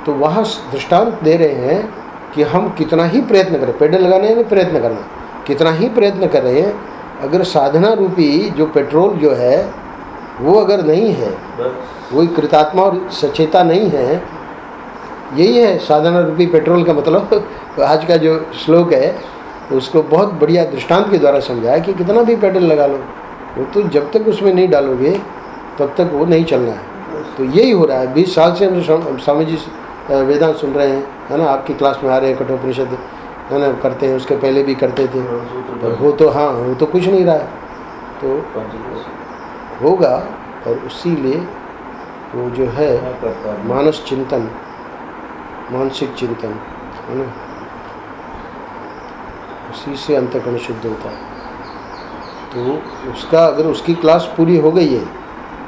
[SPEAKER 1] तो वहाँ दृष्टांत दे रहे हैं कि हम कितना ही प्रयत्न करें, पेडल लगाने में प्रयत्न करना, कितना ही प्रयत्न कर रहे हैं, अगर साधना रूपी जो पेट्रोल जो है वो अगर नहीं है, वही कृतात्मा और सचेता नहीं है, यही है साधना रूपी पेट्रोल का मतलब। आज का जो श्लोक है उसको बहुत बढ़िया दृष्टांत के द्वारा समझाया कि कितना भी पेडल लगा लो, वो तो जब तक उसमें नहीं डालोगे तब तक वो नहीं चलना है। तो यही हो रहा है। 20 साल से हम स्वामी जी वेदांत सुन रहे हैं, है ना, आपकी क्लास में आ रहे हैं, कठोपनिषद है ना करते हैं, उसके पहले भी करते थे, पर हो तो हाँ हो तो कुछ नहीं रहा है। तो होगा, और इसीलिए वो जो है मानस चिंतन, मानसिक चिंतन, है ना, उसी से अंतःकरण शुद्ध होता है। तो उसका अगर उसकी क्लास पूरी हो गई है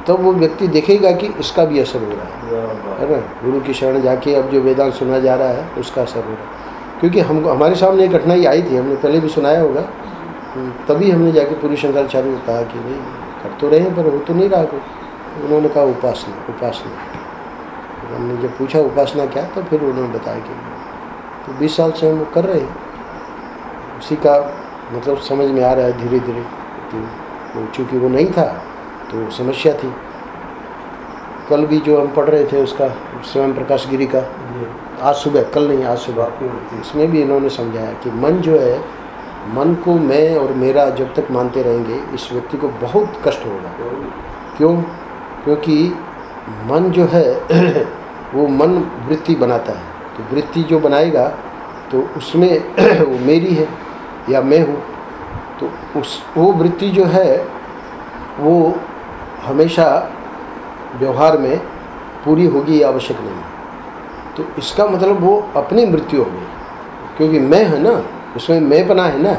[SPEAKER 1] तब तो वो व्यक्ति देखेगा कि इसका भी असर हो रहा है ना, गुरु की शरण जाके अब जो वेदांत सुना जा रहा है उसका असर हो रहा है। क्योंकि हमको हमारे सामने एक कठिनाई आई थी, हमने पहले भी सुनाया होगा, तभी हमने जाके पूरी शंकराचार्य को कहा कि भाई कर तो रहे हैं पर हो तो नहीं रहा कोई। उन्होंने कहा उपासना, उपासना। हमने जब पूछा उपासना क्या, तो फिर उन्होंने बताया कि तो 20 साल से हम कर रहे हैं, उसी का मतलब समझ में आ रहा है धीरे धीरे। तो चूँकि वो नहीं था तो समस्या थी। कल भी जो हम पढ़ रहे थे उसका स्वयं प्रकाश गिरी का, आज सुबह, कल नहीं आज सुबह, इसमें भी इन्होंने समझाया कि मन जो है, मन को मैं और मेरा जब तक मानते रहेंगे इस व्यक्ति को बहुत कष्ट होगा। क्यों? क्योंकि मन जो है वो मन वृत्ति बनाता है, तो वृत्ति जो बनाएगा तो उसमें वो मेरी है या मैं हूँ, तो वो वृत्ति जो है वो हमेशा व्यवहार में पूरी होगी आवश्यक नहीं। तो इसका मतलब वो अपनी मृत्यु हो गई, क्योंकि मैं है ना, उसमें मैं बना है ना।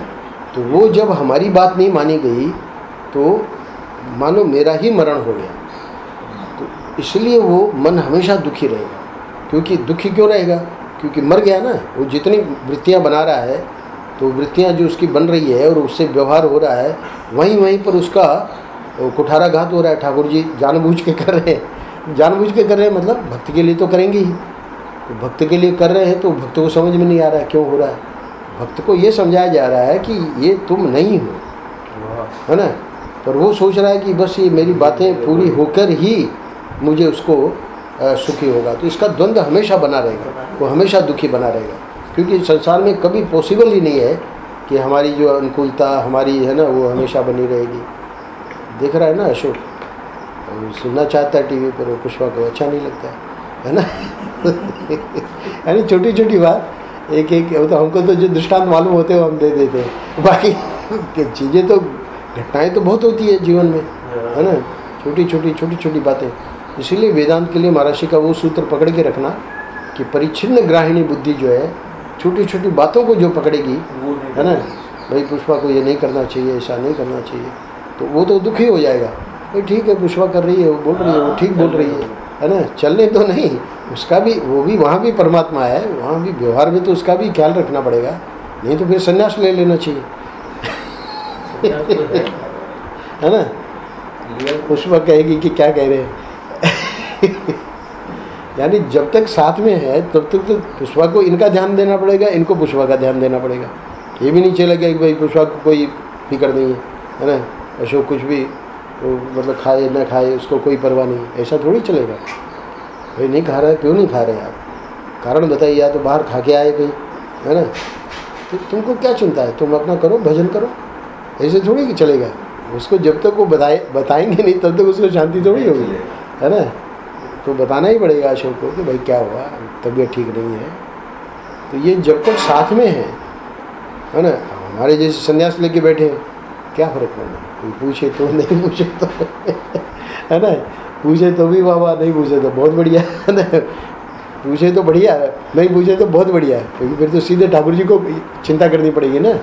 [SPEAKER 1] तो वो जब हमारी बात नहीं मानी गई तो मानो मेरा ही मरण हो गया। तो इसलिए वो मन हमेशा दुखी रहेगा। क्योंकि दुखी क्यों रहेगा? क्योंकि मर गया ना, वो जितनी वृत्तियाँ बना रहा है तो वृत्तियाँ जो उसकी बन रही है और उससे व्यवहार हो रहा है वहीं पर उसका कुठाराघात हो रहा है। ठाकुर जी जानबूझ के कर रहे हैं, जानबूझ के कर रहे हैं मतलब भक्त के लिए तो करेंगे ही, तो भक्त के लिए कर रहे हैं तो भक्त को समझ में नहीं आ रहा है क्यों हो रहा है। भक्त को ये समझाया जा रहा है कि ये तुम नहीं हो, है ना, पर वो सोच रहा है कि बस ये मेरी बातें पूरी होकर ही मुझे उसको सुखी होगा। तो इसका द्वंद्व हमेशा बना रहेगा, वो हमेशा दुखी बना रहेगा, क्योंकि संसार में कभी पॉसिबल ही नहीं है कि हमारी जो अनुकूलता हमारी है ना वो हमेशा बनी रहेगी। देख रहा है ना अशोक, सुनना चाहता है टीवी पर, पुष्पा को अच्छा नहीं लगता है ना यानी छोटी छोटी बात एक एक तो हमको तो जो दृष्टांत मालूम होते हैं वो हम दे देते हैं, बाकी चीज़ें तो घटनाएं तो बहुत होती है जीवन में, है ना, छोटी छोटी बातें। इसीलिए वेदांत के लिए महर्षि का वो सूत्र पकड़ के रखना कि परिच्छिन्न ग्राहिणी बुद्धि जो है छोटी छोटी बातों को जो पकड़ेगी, है ना, भाई पुष्पा को ये नहीं करना चाहिए, ऐसा नहीं करना चाहिए, तो वो तो दुखी हो जाएगा। भाई ठीक है पुष्पा कर रही है, वो बोल रही है, वो ठीक बोल रही है ना, चलने तो नहीं, उसका भी वो भी वहाँ भी परमात्मा है, वहाँ भी व्यवहार में तो उसका भी ख्याल रखना पड़ेगा, नहीं तो फिर संन्यास ले लेना चाहिए है ना। पुष्पा कहेगी कि क्या कह रहे हैं यानी जब तक साथ में है तब तक तो पुष्पा को इनका ध्यान देना पड़ेगा, इनको पुष्पा का ध्यान देना पड़ेगा। ये भी नहीं चलेगा कि भाई पुष्पा को कोई फिक्र नहीं है ना, अशोक कुछ भी मतलब खाए ना खाए उसको कोई परवाह नहीं, ऐसा थोड़ी चलेगा। भाई नहीं खा रहा है, क्यों नहीं खा रहे आप, कारण बताइए, या तो बाहर खा के आए कहीं, है ना, तो तुमको क्या चिंता है, तुम अपना करो, भजन करो, ऐसे थोड़ी कि चलेगा। उसको जब तक वो बताएंगे नहीं तब तक उसको शांति थोड़ी होगी, है ना। तो बताना ही पड़ेगा अशोक को कि भाई क्या हुआ, तबीयत ठीक नहीं है। तो ये जब तक साथ में है ना, हमारे जैसे संन्यास लेके बैठे हैं, क्या फ़र्क पड़ना, कोई पूछे तो नहीं पूछे तो है ना, पूछे तो भी बाबा, नहीं पूछे तो बहुत बढ़िया है ना, पूछे तो बढ़िया है, नहीं पूछे तो बहुत बढ़िया है, क्योंकि फिर तो सीधे ठाकुर जी को चिंता करनी पड़ेगी ना।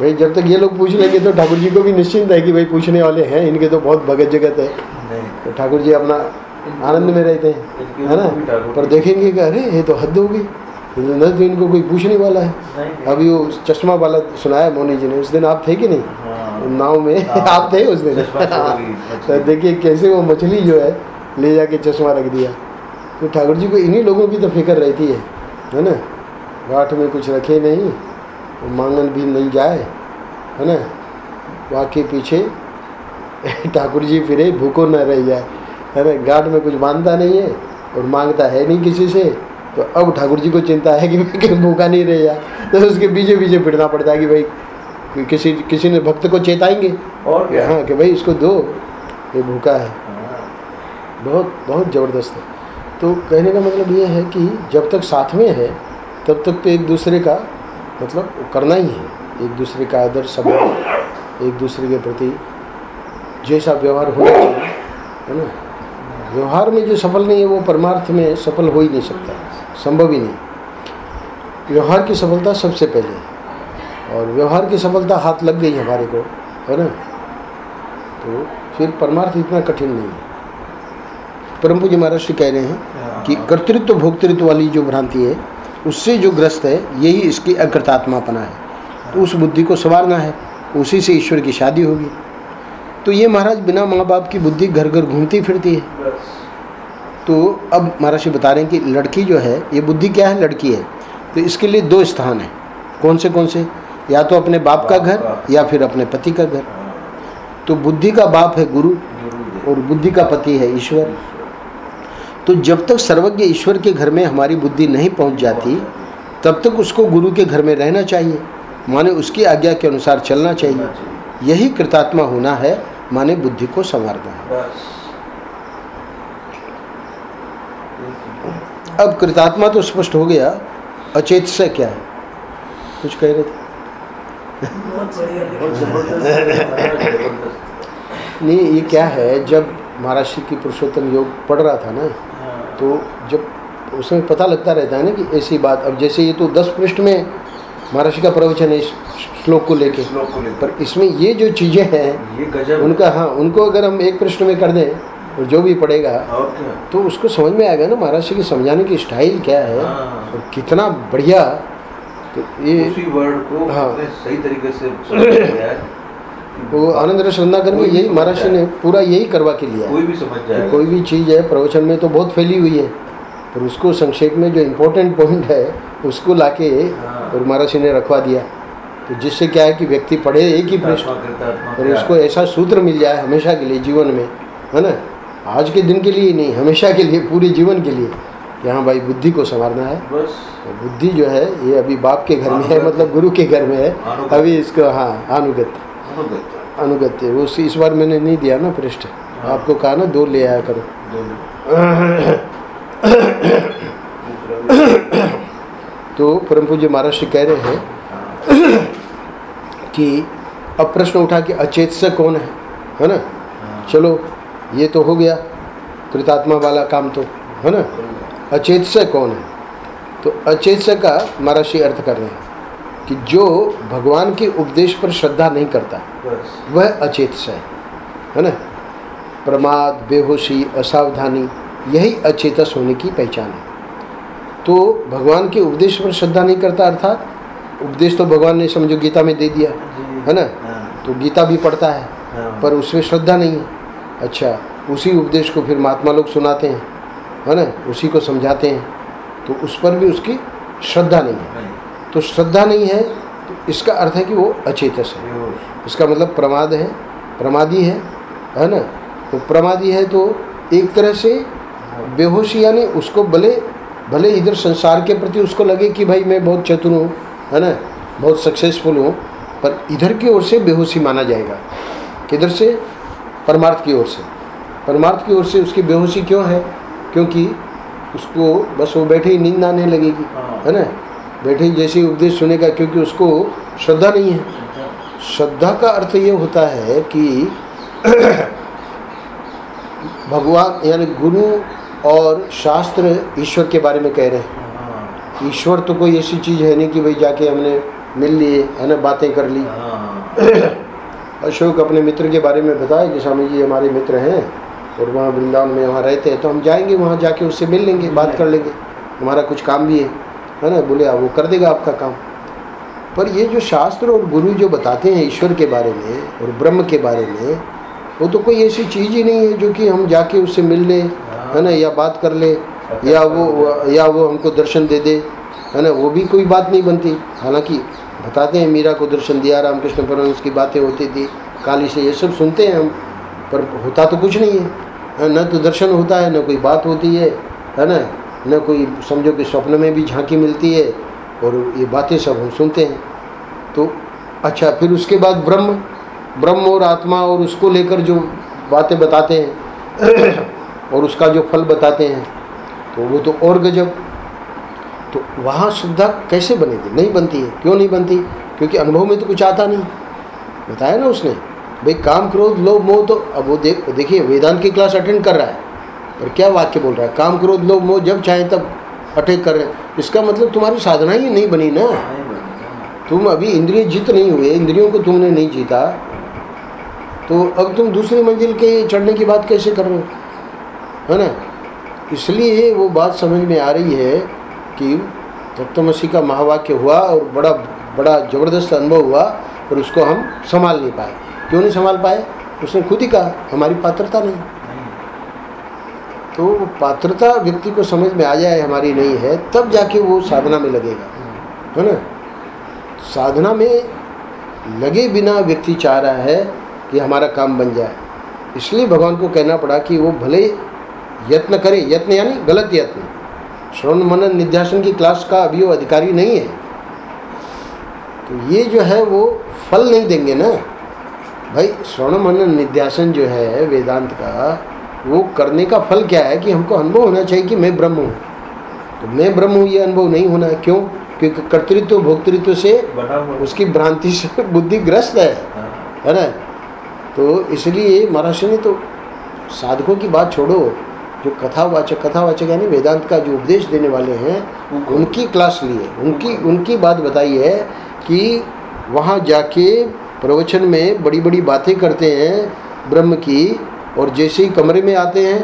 [SPEAKER 1] भाई जब तक ये लोग पूछ लेंगे तो ठाकुर जी को भी निश्चिंत है कि भाई पूछने वाले हैं, इनके तो बहुत भगत जगत है, तो ठाकुर जी अपना आनंद में रहते हैं, है ना। पर देखेंगे कि अरे ये तो हद होगी, न तो इनको कोई पूछने वाला है। अभी वो चश्मा वाला सुनाया मोनी जी ने, उस दिन आप थे कि नहीं नाव में आप थे उस दिन तो देखिए कैसे वो मछली जो है ले जाके चश्मा रख दिया। तो ठाकुर जी को इन्हीं लोगों की तो फिक्र रहती है ना, गांठ में कुछ रखे नहीं, मांगन भी नहीं जाए, है ना, वाकई पीछे ठाकुर जी फिरे भूखो न रह जाए, है ना, गांठ में कुछ बांधता नहीं है और मांगता है नहीं किसी से, तो अब ठाकुर जी को चिंता है कि भूखा नहीं रह जाए, तो उसके पीछे पीछे फिरना पड़ता है कि भाई किसी ने भक्त को चेताएंगे और क्या, हाँ कि भाई इसको दो, ये भूखा है। बहुत बहुत ज़बरदस्त है। तो कहने का मतलब ये है कि जब तक साथ में है तब तक तो एक दूसरे का मतलब करना ही है, एक दूसरे का आदर सम्मान, एक दूसरे के प्रति जैसा व्यवहार होना चाहिए, है ना। व्यवहार में जो सफल नहीं है वो परमार्थ में सफल हो ही नहीं सकता, संभव ही नहीं। व्यवहार की सफलता सबसे पहले, और व्यवहार की सफलता हाथ लग गई हमारे को, है ना, तो फिर परमार्थ इतना कठिन नहीं है। परम पूज्य महाराज जी कह रहे हैं कि कर्तृत्व भोक्तृत्व वाली जो भ्रांति है उससे जो ग्रस्त है यही इसकी अकृतात्मापना है। तो उस बुद्धि को संवारना है, उसी से ईश्वर की शादी होगी। तो ये महाराज बिना माँ बाप की बुद्धि घर घर घूमती फिरती है। तो अब महाराज जी बता रहे हैं कि लड़की जो है ये बुद्धि क्या है, लड़की है, तो इसके लिए दो स्थान है। कौन से, या तो अपने बाप का घर या फिर अपने पति का घर। तो बुद्धि का बाप है गुरु और बुद्धि का पति है ईश्वर। तो जब तक सर्वज्ञ ईश्वर के घर में हमारी बुद्धि नहीं पहुंच जाती तब तक उसको गुरु के घर में रहना चाहिए, माने उसकी आज्ञा के अनुसार चलना चाहिए। यही कृतात्मा होना है, माने बुद्धि को संवारना है। अब कृतात्मा तो स्पष्ट हो गया, अचेत से क्या है, कुछ कह रहे थे? नहीं, ये क्या है, जब महाराज श्री की पुरुषोत्तम योग पढ़ रहा था ना, तो जब उसमें पता लगता रहता है ना कि ऐसी बात, अब जैसे ये तो 10 पृष्ठ में महाराज का प्रवचन है इस श्लोक को लेके, पर इसमें ये जो चीज़ें हैं उनका, हाँ, उनको अगर हम 1 पृष्ठ में कर दें और जो भी पढ़ेगा तो उसको समझ में आएगा ना महाराज जी की समझाने की स्टाइल क्या है, और कितना बढ़िया। तो ये
[SPEAKER 3] उसी वर्ड को
[SPEAKER 1] हाँ।
[SPEAKER 3] सही तरीके से समझाया गया है।
[SPEAKER 1] वो आनंद रस रत्नाकर में यही महाराज ने पूरा यही करवा के लिया है।
[SPEAKER 3] कोई भी समझ जाएगा।
[SPEAKER 1] कोई भी चीज़ है प्रवचन में तो बहुत फैली हुई है, पर उसको संक्षेप में जो इम्पोर्टेंट पॉइंट है उसको लाके और महाराज ने रखवा दिया। तो जिससे क्या है कि व्यक्ति पढ़े एक ही पृष्ठ और उसको ऐसा सूत्र मिल जाए हमेशा के लिए जीवन में, है ना, आज के दिन के लिए ही नहीं, हमेशा के लिए, पूरे जीवन के लिए। यहाँ भाई बुद्धि को संवारना है
[SPEAKER 3] बस।
[SPEAKER 1] बुद्धि जो है ये अभी बाप के घर में है, मतलब गुरु के घर में है अभी इसको। हाँ, अनुगत्य वो इस बार मैंने नहीं दिया ना पृष्ठ, आपको कहा ना 2 ले आया करो। तो परम पूज्य महाराज जी कह रहे हैं कि अब प्रश्न उठा कि अचेत से कौन है ना। चलो ये तो हो गया कृतात्मा वाला काम, तो है ना। अचेत से कौन है? तो अचेत से का महाराज जी अर्थ कर रहे हैं कि जो भगवान के उपदेश पर श्रद्धा नहीं करता वह अचेत से है ना। प्रमाद, बेहोशी, असावधानी यही अचेतस होने की पहचान है। तो भगवान के उपदेश पर श्रद्धा नहीं करता, अर्थात उपदेश तो भगवान ने समझो गीता में दे दिया है ना, तो गीता भी पढ़ता है पर उसमें श्रद्धा नहीं है। अच्छा, उसी उपदेश को फिर महात्मा लोग सुनाते हैं, है ना, उसी को समझाते हैं, तो उस पर भी उसकी श्रद्धा नहीं है। तो श्रद्धा नहीं है तो इसका अर्थ है कि वो अचेतस है। इसका मतलब प्रमाद है, प्रमादी है ना। तो प्रमादी है तो एक तरह से बेहोशी, यानी उसको भले इधर संसार के प्रति उसको लगे कि भाई मैं बहुत चतुर हूँ, है ना, बहुत सक्सेसफुल हूँ, पर इधर की ओर से बेहोशी माना जाएगा। किधर से? परमार्थ की ओर से। परमार्थ की ओर से उसकी बेहोशी क्यों है? क्योंकि उसको बस वो बैठे ही नींद आने लगेगी, है ना, बैठे ही जैसे उपदेश सुनेगा, क्योंकि उसको श्रद्धा नहीं है। श्रद्धा का अर्थ ये होता है कि भगवान यानी गुरु और शास्त्र ईश्वर के बारे में कह रहे हैं। ईश्वर तो कोई ऐसी चीज़ है नहीं कि भाई जाके हमने मिल लिए, है ना, बातें कर ली। अशोक अपने मित्र के बारे में बताया कि स्वामी जी हमारे मित्र हैं और वहाँ वृंदावन में वहाँ रहते हैं, तो हम जाएंगे वहाँ जाके उससे मिल लेंगे, बात कर लेंगे, हमारा कुछ काम भी है ना। बोले वो कर देगा आपका काम। पर ये जो शास्त्र और गुरु जो बताते हैं ईश्वर के बारे में और ब्रह्म के बारे में, वो तो कोई ऐसी चीज़ ही नहीं है जो कि हम जाके उससे मिल लें, है ना, या बात कर ले, या वो हमको दर्शन दे दे, है ना, वो भी कोई बात नहीं बनती। हालांकि बताते हैं मीरा को दर्शन दिया, रामकृष्ण परमहंस की बातें होती थी, काली से, ये सब सुनते हैं हम, पर होता तो कुछ नहीं है। न तो दर्शन होता है, न कोई बात होती है ना, न कोई समझो कि स्वप्न में भी झांकी मिलती है, और ये बातें सब हम सुनते हैं। तो अच्छा, फिर उसके बाद ब्रह्म और आत्मा और उसको लेकर जो बातें बताते हैं और उसका जो फल बताते हैं, तो वो तो और गजब। तो वहाँ श्रद्धा कैसे बनेगी? नहीं बनती है। क्यों नहीं बनती? क्योंकि अनुभव में तो कुछ आता नहीं। बताया ना उसने, भाई काम, क्रोध, लोभ, मोह, तो अब वो देखिए वेदांत की क्लास अटेंड कर रहा है और क्या वाक्य बोल रहा है, काम, क्रोध, लोभ, मोह जब चाहे तब अटैक कर रहे हैं। इसका मतलब तुम्हारी साधना ही नहीं बनी ना। तुम अभी इंद्रिय जीत नहीं हुए, इंद्रियों को तुमने नहीं जीता, तो अब तुम दूसरी मंजिल के चढ़ने की बात कैसे कर रहे हो, है ना। इसलिए वो बात समझ में आ रही है कि तत्वमसी का महावाक्य हुआ और बड़ा ज़बरदस्त अनुभव हुआ, पर उसको हम संभाल नहीं पाए। क्यों नहीं संभाल पाए? उसने खुद ही कहा हमारी पात्रता नहीं। तो पात्रता व्यक्ति को समझ में आ जाए हमारी नहीं है, तब जाके वो साधना में लगेगा, है ना। साधना में लगे बिना व्यक्ति चाह रहा है कि हमारा काम बन जाए, इसलिए भगवान को कहना पड़ा कि वो भले यत्न करे, यत्न यानी गलत यत्न, श्रवण मनन निध्यासन की क्लास का अभी वो अधिकारी नहीं है, तो ये जो है वो फल नहीं देंगे ना भाई। श्रवण मनन निध्यासन जो है वेदांत का, वो करने का फल क्या है कि हमको अनुभव होना चाहिए कि मैं ब्रह्म हूँ। तो मैं ब्रह्म हूँ ये अनुभव नहीं होना, क्यों? क्योंकि कर्तृत्व भोक्तृत्व से उसकी भ्रांति से बुद्धि ग्रस्त है ना। तो इसलिए महाराज ने तो साधकों की बात छोड़ो, जो कथावाचक यानी वेदांत का जो उपदेश देने वाले हैं उनकी क्लास ली है, उनकी बात बताई है कि वहाँ जाके प्रवचन में बड़ी बड़ी बातें करते हैं ब्रह्म की, और जैसे ही कमरे में आते हैं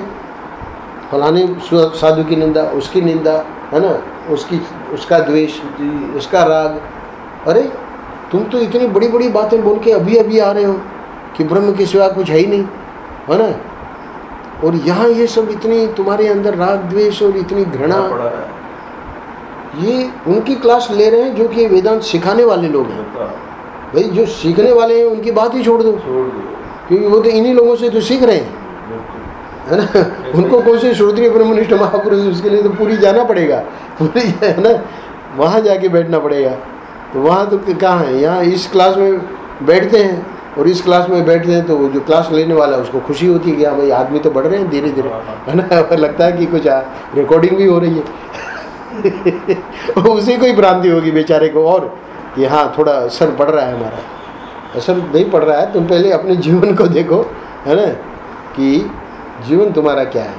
[SPEAKER 1] फलाने साधु की निंदा, उसकी निंदा, है ना, उसकी उसका द्वेष,
[SPEAKER 3] जी।
[SPEAKER 1] उसका राग। अरे तुम तो इतनी बड़ी बड़ी बातें बोल के अभी अभी आ रहे हो कि ब्रह्म के सिवा कुछ है ही नहीं, है ना, और यहाँ ये सब इतनी तुम्हारे अंदर राग द्वेष और इतनी घृणा।
[SPEAKER 3] पड़ा है।
[SPEAKER 1] ये उनकी क्लास ले रहे हैं जो कि वेदांत सिखाने वाले लोग हैं। भाई जो सीखने वाले हैं उनकी बात ही छोड़ दो,
[SPEAKER 3] छोड़ दो।
[SPEAKER 1] क्योंकि वो तो इन्हीं लोगों से तो सीख रहे हैं, है ना। उनको कौन से श्रोत्रिय ब्रह्मनिष्ठ महापुरुष, उसके लिए तो पूरी जाना पड़ेगा, पूरी, है ना, वहाँ जाके बैठना पड़ेगा। तो वहाँ तो कहाँ है, यहाँ इस क्लास में बैठते हैं और इस क्लास में बैठते हैं तो जो क्लास लेने वाला है उसको खुशी होती है कि हाँ भाई आदमी तो बढ़ रहे हैं धीरे धीरे, है ना। लगता है कि कुछ रिकॉर्डिंग भी हो रही है। उसी को ही भ्रांति होगी बेचारे को, और कि हाँ थोड़ा असर पड़ रहा है हमारा। असर नहीं पड़ रहा है, तुम पहले अपने जीवन को देखो, है ना, कि जीवन तुम्हारा क्या है।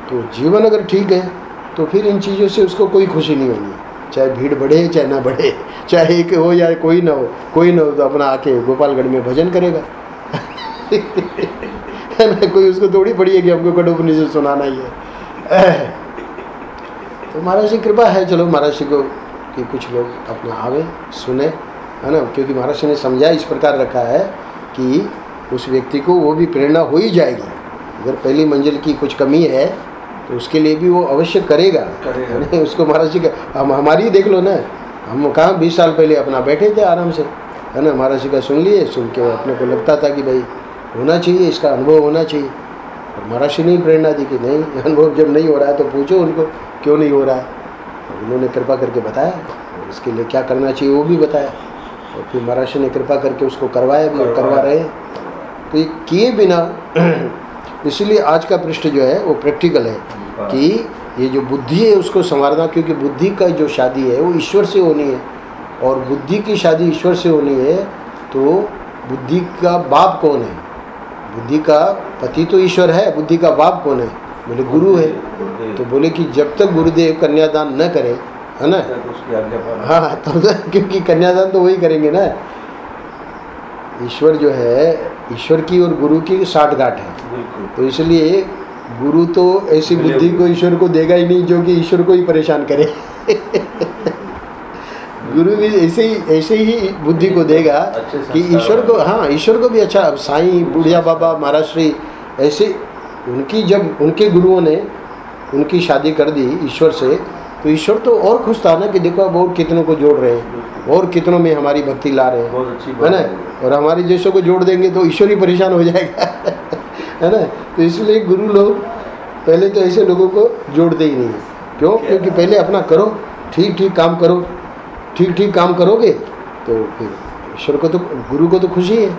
[SPEAKER 1] तो जीवन अगर ठीक है तो फिर इन चीज़ों से उसको कोई खुशी नहीं होगी, चाहे भीड़ बढ़े चाहे ना बढ़े, चाहे एक हो या कोई ना हो, कोई ना हो तो अपना आके गोपालगढ़ में भजन करेगा। है ना, कोई उसको थोड़ी पड़ी है कि हमको कठोपनिषद सुनाना ही है। तो महाराज जी कृपा है, चलो महाराज जी को कि कुछ लोग अपना आवे सुने, है ना, क्योंकि महाराज जी ने समझा इस प्रकार रखा है कि उस व्यक्ति को वो भी प्रेरणा हो ही जाएगी। अगर पहली मंजिल की कुछ कमी है तो उसके लिए भी वो अवश्य करेगा। नहीं उसको महाराज जी का हमारी देख लो ना, हम कहाँ 20 साल पहले अपना बैठे थे आराम से, है ना, महाराज जी का सुन लिए, सुन के अपने को लगता था कि भाई होना चाहिए, इसका अनुभव होना चाहिए। और महाराज जी ने ही प्रेरणा दी कि नहीं, अनुभव जब नहीं हो रहा है तो पूछो उनको क्यों नहीं हो रहा है। तो उन्होंने कृपा करके बताया और इसके लिए क्या करना चाहिए वो भी बताया, और फिर महाराज जी ने कृपा करके उसको करवाया भी और करवा रहे हैं। तो ये किए बिना इसलिए आज का पृष्ठ जो है वो प्रैक्टिकल है कि ये जो बुद्धि है उसको संवारना, क्योंकि बुद्धि का जो शादी है वो ईश्वर से होनी है, और बुद्धि की शादी ईश्वर से होनी है। तो बुद्धि का बाप कौन है? बुद्धि का पति तो ईश्वर है, बुद्धि का बाप कौन है? बोले गुरु है। तो बोले कि जब तक गुरुदेव कन्यादान न करें, है ना, हाँ तब तक, क्योंकि कन्यादान तो वही करेंगे ना। ईश्वर जो है, ईश्वर की और गुरु की साठगांठ है। तो इसलिए गुरु तो ऐसी बुद्धि को ईश्वर को देगा ही नहीं जो कि ईश्वर को ही परेशान करे। गुरु भी ऐसे ही बुद्धि को देगा कि ईश्वर को, हाँ ईश्वर को भी अच्छा। अब साईं, बुढ़िया बाबा, महाराज श्री, ऐसे उनकी जब उनके गुरुओं ने उनकी शादी कर दी ईश्वर से, तो ईश्वर तो और खुश था ना कि देखो अब और कितनों को जोड़ रहे हैं और कितनों में हमारी भक्ति ला रहे हैं, है ना। और हमारे जैसों को जोड़ देंगे तो ईश्वर ही परेशान हो जाएगा। है ना। तो इसलिए गुरु लोग पहले तो ऐसे लोगों को जोड़ते ही नहीं है। क्यों? क्योंकि पहले अपना करो, ठीक ठीक काम करो, ठीक ठीक काम करोगे तो फिर ईश्वर को तो, गुरु को तो खुशी है।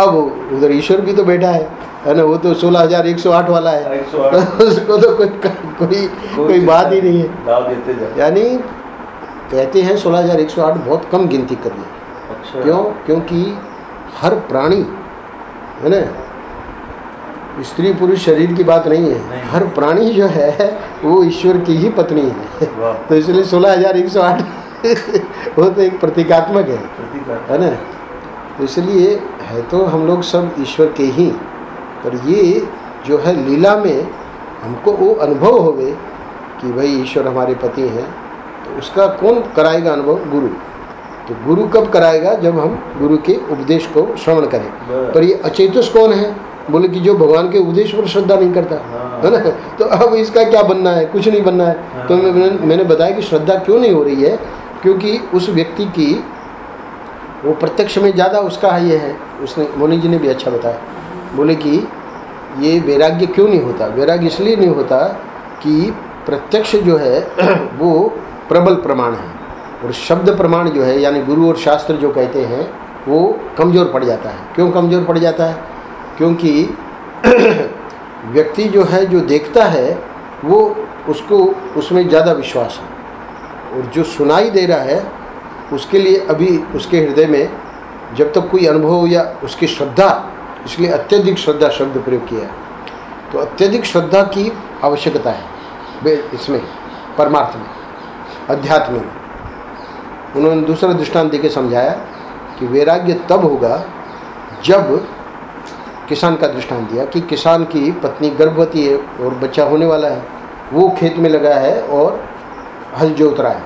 [SPEAKER 1] अब उधर ईश्वर भी तो बैठा है ना, वो तो 16,108 वाला है। उसको तो कोई बात ही नहीं है। यानी कहते हैं 16,108 बहुत कम गिनती करनी है।
[SPEAKER 3] अच्छा।
[SPEAKER 1] क्यों? क्योंकि हर प्राणी, है ना, स्त्री पुरुष शरीर की बात नहीं है, हर प्राणी जो है वो ईश्वर की ही पत्नी है। तो इसलिए 16,108 वो तो एक प्रतीकात्मक है ना। तो इसलिए है तो हम लोग सब ईश्वर के ही, पर ये जो है लीला में हमको वो अनुभव होवे कि भाई ईश्वर हमारे पति हैं, तो उसका कौन कराएगा अनुभव? गुरु। तो गुरु कब कराएगा? जब हम गुरु के उपदेश को श्रवण करें। पर ये अचेतस कौन है? बोले कि जो भगवान के उपदेश पर श्रद्धा नहीं करता, है ना। तो अब इसका क्या बनना है? कुछ नहीं बनना है। तो मैंने बताया कि श्रद्धा क्यों नहीं हो रही है, क्योंकि उस व्यक्ति की वो प्रत्यक्ष में ज़्यादा उसका ये है। उसने, मोनी जी ने भी अच्छा बताया, बोले कि ये वैराग्य क्यों नहीं होता? वैराग्य इसलिए नहीं होता कि प्रत्यक्ष जो है वो प्रबल प्रमाण है, और शब्द प्रमाण जो है यानी गुरु और शास्त्र जो कहते हैं वो कमज़ोर पड़ जाता है। क्यों कमज़ोर पड़ जाता है? क्योंकि व्यक्ति जो है, जो देखता है, वो उसको उसमें ज़्यादा विश्वास है, और जो सुनाई दे रहा है उसके लिए अभी उसके हृदय में जब तक कोई अनुभव या उसकी श्रद्धा, इसलिए अत्यधिक श्रद्धा शब्द प्रयोग किया है। तो अत्यधिक श्रद्धा की आवश्यकता है इसमें, परमार्थ में, अध्यात्म में। उन्होंने दूसरा दृष्टांत देके समझाया कि वैराग्य तब होगा जब, किसान का दृष्टांत दिया कि किसान की पत्नी गर्भवती है और बच्चा होने वाला है, वो खेत में लगा है और हल जोत रहा है,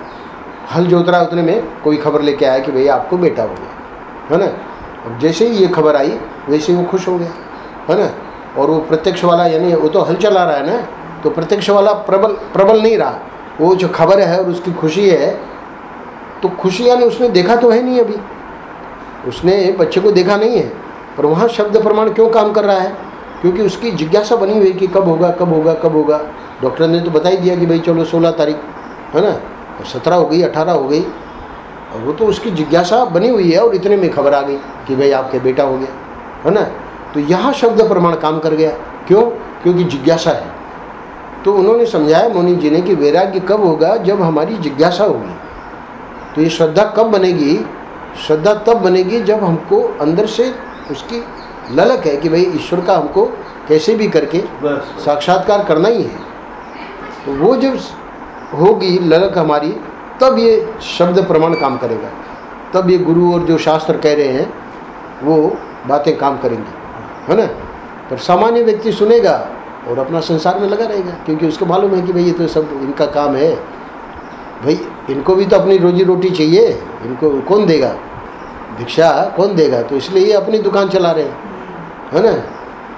[SPEAKER 1] हल जोत रहा है उतने में कोई खबर लेके आया कि भैया आपको बेटा हो गया, है ना। अब जैसे ही ये खबर आई वैसे ही वो खुश हो गया, है ना। और वो प्रत्यक्ष वाला यानी वो तो हल चला रहा है ना, तो प्रत्यक्ष वाला प्रबल नहीं रहा, वो जो खबर है और उसकी खुशी है, तो खुशी यानी उसने देखा तो है नहीं अभी, उसने बच्चे को देखा नहीं है, पर वहाँ शब्द प्रमाण क्यों काम कर रहा है? क्योंकि उसकी जिज्ञासा बनी हुई कि कब होगा कब होगा कब होगा। डॉक्टर ने तो बता ही दिया कि भाई चलो 16 तारीख, है ना, और 17 हो गई 18 हो गई, और वो तो उसकी जिज्ञासा बनी हुई है और इतने में खबर आ गई कि भाई आपके बेटा हो गया, है ना। तो यहाँ शब्द प्रमाण काम कर गया, क्यों? क्योंकि जिज्ञासा है। तो उन्होंने समझाया मुनि जी ने कि वैराग्य कब होगा? जब हमारी जिज्ञासा होगी। तो ये श्रद्धा कब बनेगी? श्रद्धा तब बनेगी जब हमको अंदर से उसकी ललक है कि भाई ईश्वर का हमको कैसे भी करके साक्षात्कार करना ही है। तो वो जब होगी ललक हमारी, तब ये शब्द प्रमाण काम करेगा, तब ये गुरु और जो शास्त्र कह रहे हैं वो बातें काम करेंगी, है ना। पर सामान्य व्यक्ति सुनेगा और अपना संसार में लगा रहेगा, क्योंकि उसको मालूम है कि भाई ये तो सब इनका काम है, भाई इनको भी तो अपनी रोजी रोटी चाहिए, इनको कौन देगा भिक्षा, कौन देगा? तो इसलिए ये अपनी दुकान चला रहे हैं, है ना।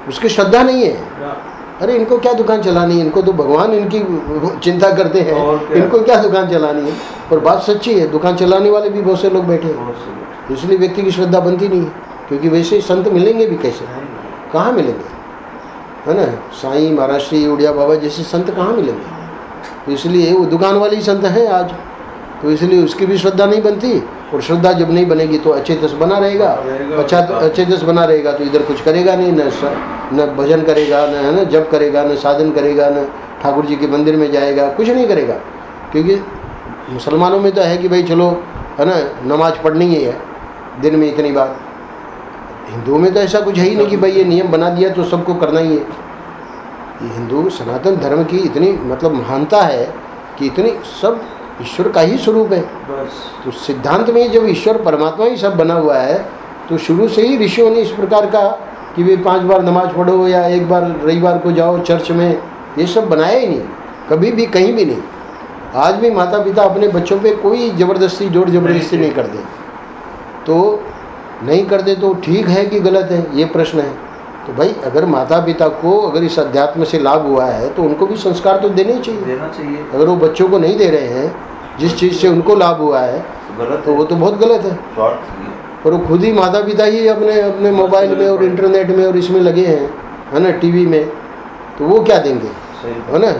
[SPEAKER 1] उसकी श्रद्धा नहीं है, अरे इनको क्या दुकान चलानी है, इनको तो भगवान इनकी चिंता करते हैं, इनको क्या दुकान चलानी है। और बात सच्ची है, दुकान चलाने वाले भी बहुत से लोग बैठे हैं, इसलिए व्यक्ति की श्रद्धा बनती नहीं है, क्योंकि वैसे संत मिलेंगे भी कैसे, कहाँ मिलेंगे, है ना। साईं, महाराष्ट्री, उड़िया बाबा जैसे संत कहाँ मिलेंगे? तो इसलिए वो दुकान वाले ही संत हैं आज, तो इसलिए उसकी भी श्रद्धा नहीं बनती। और श्रद्धा जब नहीं बनेगी तो अचेतस बना रहेगा, अच्छा अचेतस बना रहेगा तो इधर कुछ करेगा नहीं, न भजन करेगा, न है ना जप करेगा, न साधन करेगा, न ठाकुर जी के मंदिर में जाएगा, कुछ नहीं करेगा। क्योंकि मुसलमानों में तो है कि भाई चलो, है ना, नमाज पढ़नी ही है दिन में इतनी बार। हिंदुओं में तो ऐसा कुछ है ही नहीं कि भाई ये नियम बना दिया तो सबको करना ही है। ये हिंदू सनातन धर्म की इतनी मतलब महानता है कि इतनी सब ईश्वर का ही स्वरूप है। तो सिद्धांत में जब ईश्वर परमात्मा ही सब बना हुआ है, तो शुरू से ही ऋषियों ने इस प्रकार का कि वे 5 बार नमाज पढ़ो या 1 बार रविवार को जाओ चर्च में, ये सब बनाया ही नहीं, कभी भी कहीं भी नहीं। आज भी माता पिता अपने बच्चों पे कोई ज़बरदस्ती जोर जबरदस्ती नहीं करते। तो नहीं करते तो ठीक है कि गलत है, ये प्रश्न है। तो भाई अगर माता पिता को अगर इस अध्यात्म से लाभ हुआ है तो उनको भी संस्कार तो देने ही चाहिए। अगर वो बच्चों को नहीं दे रहे हैं जिस चीज़ से उनको लाभ हुआ है तो वो तो बहुत गलत है। और वो खुद ही माता पिता ही अपने अपने मोबाइल में और इंटरनेट में और इसमें लगे हैं, है ना, टीवी में, तो वो क्या देंगे, है ना।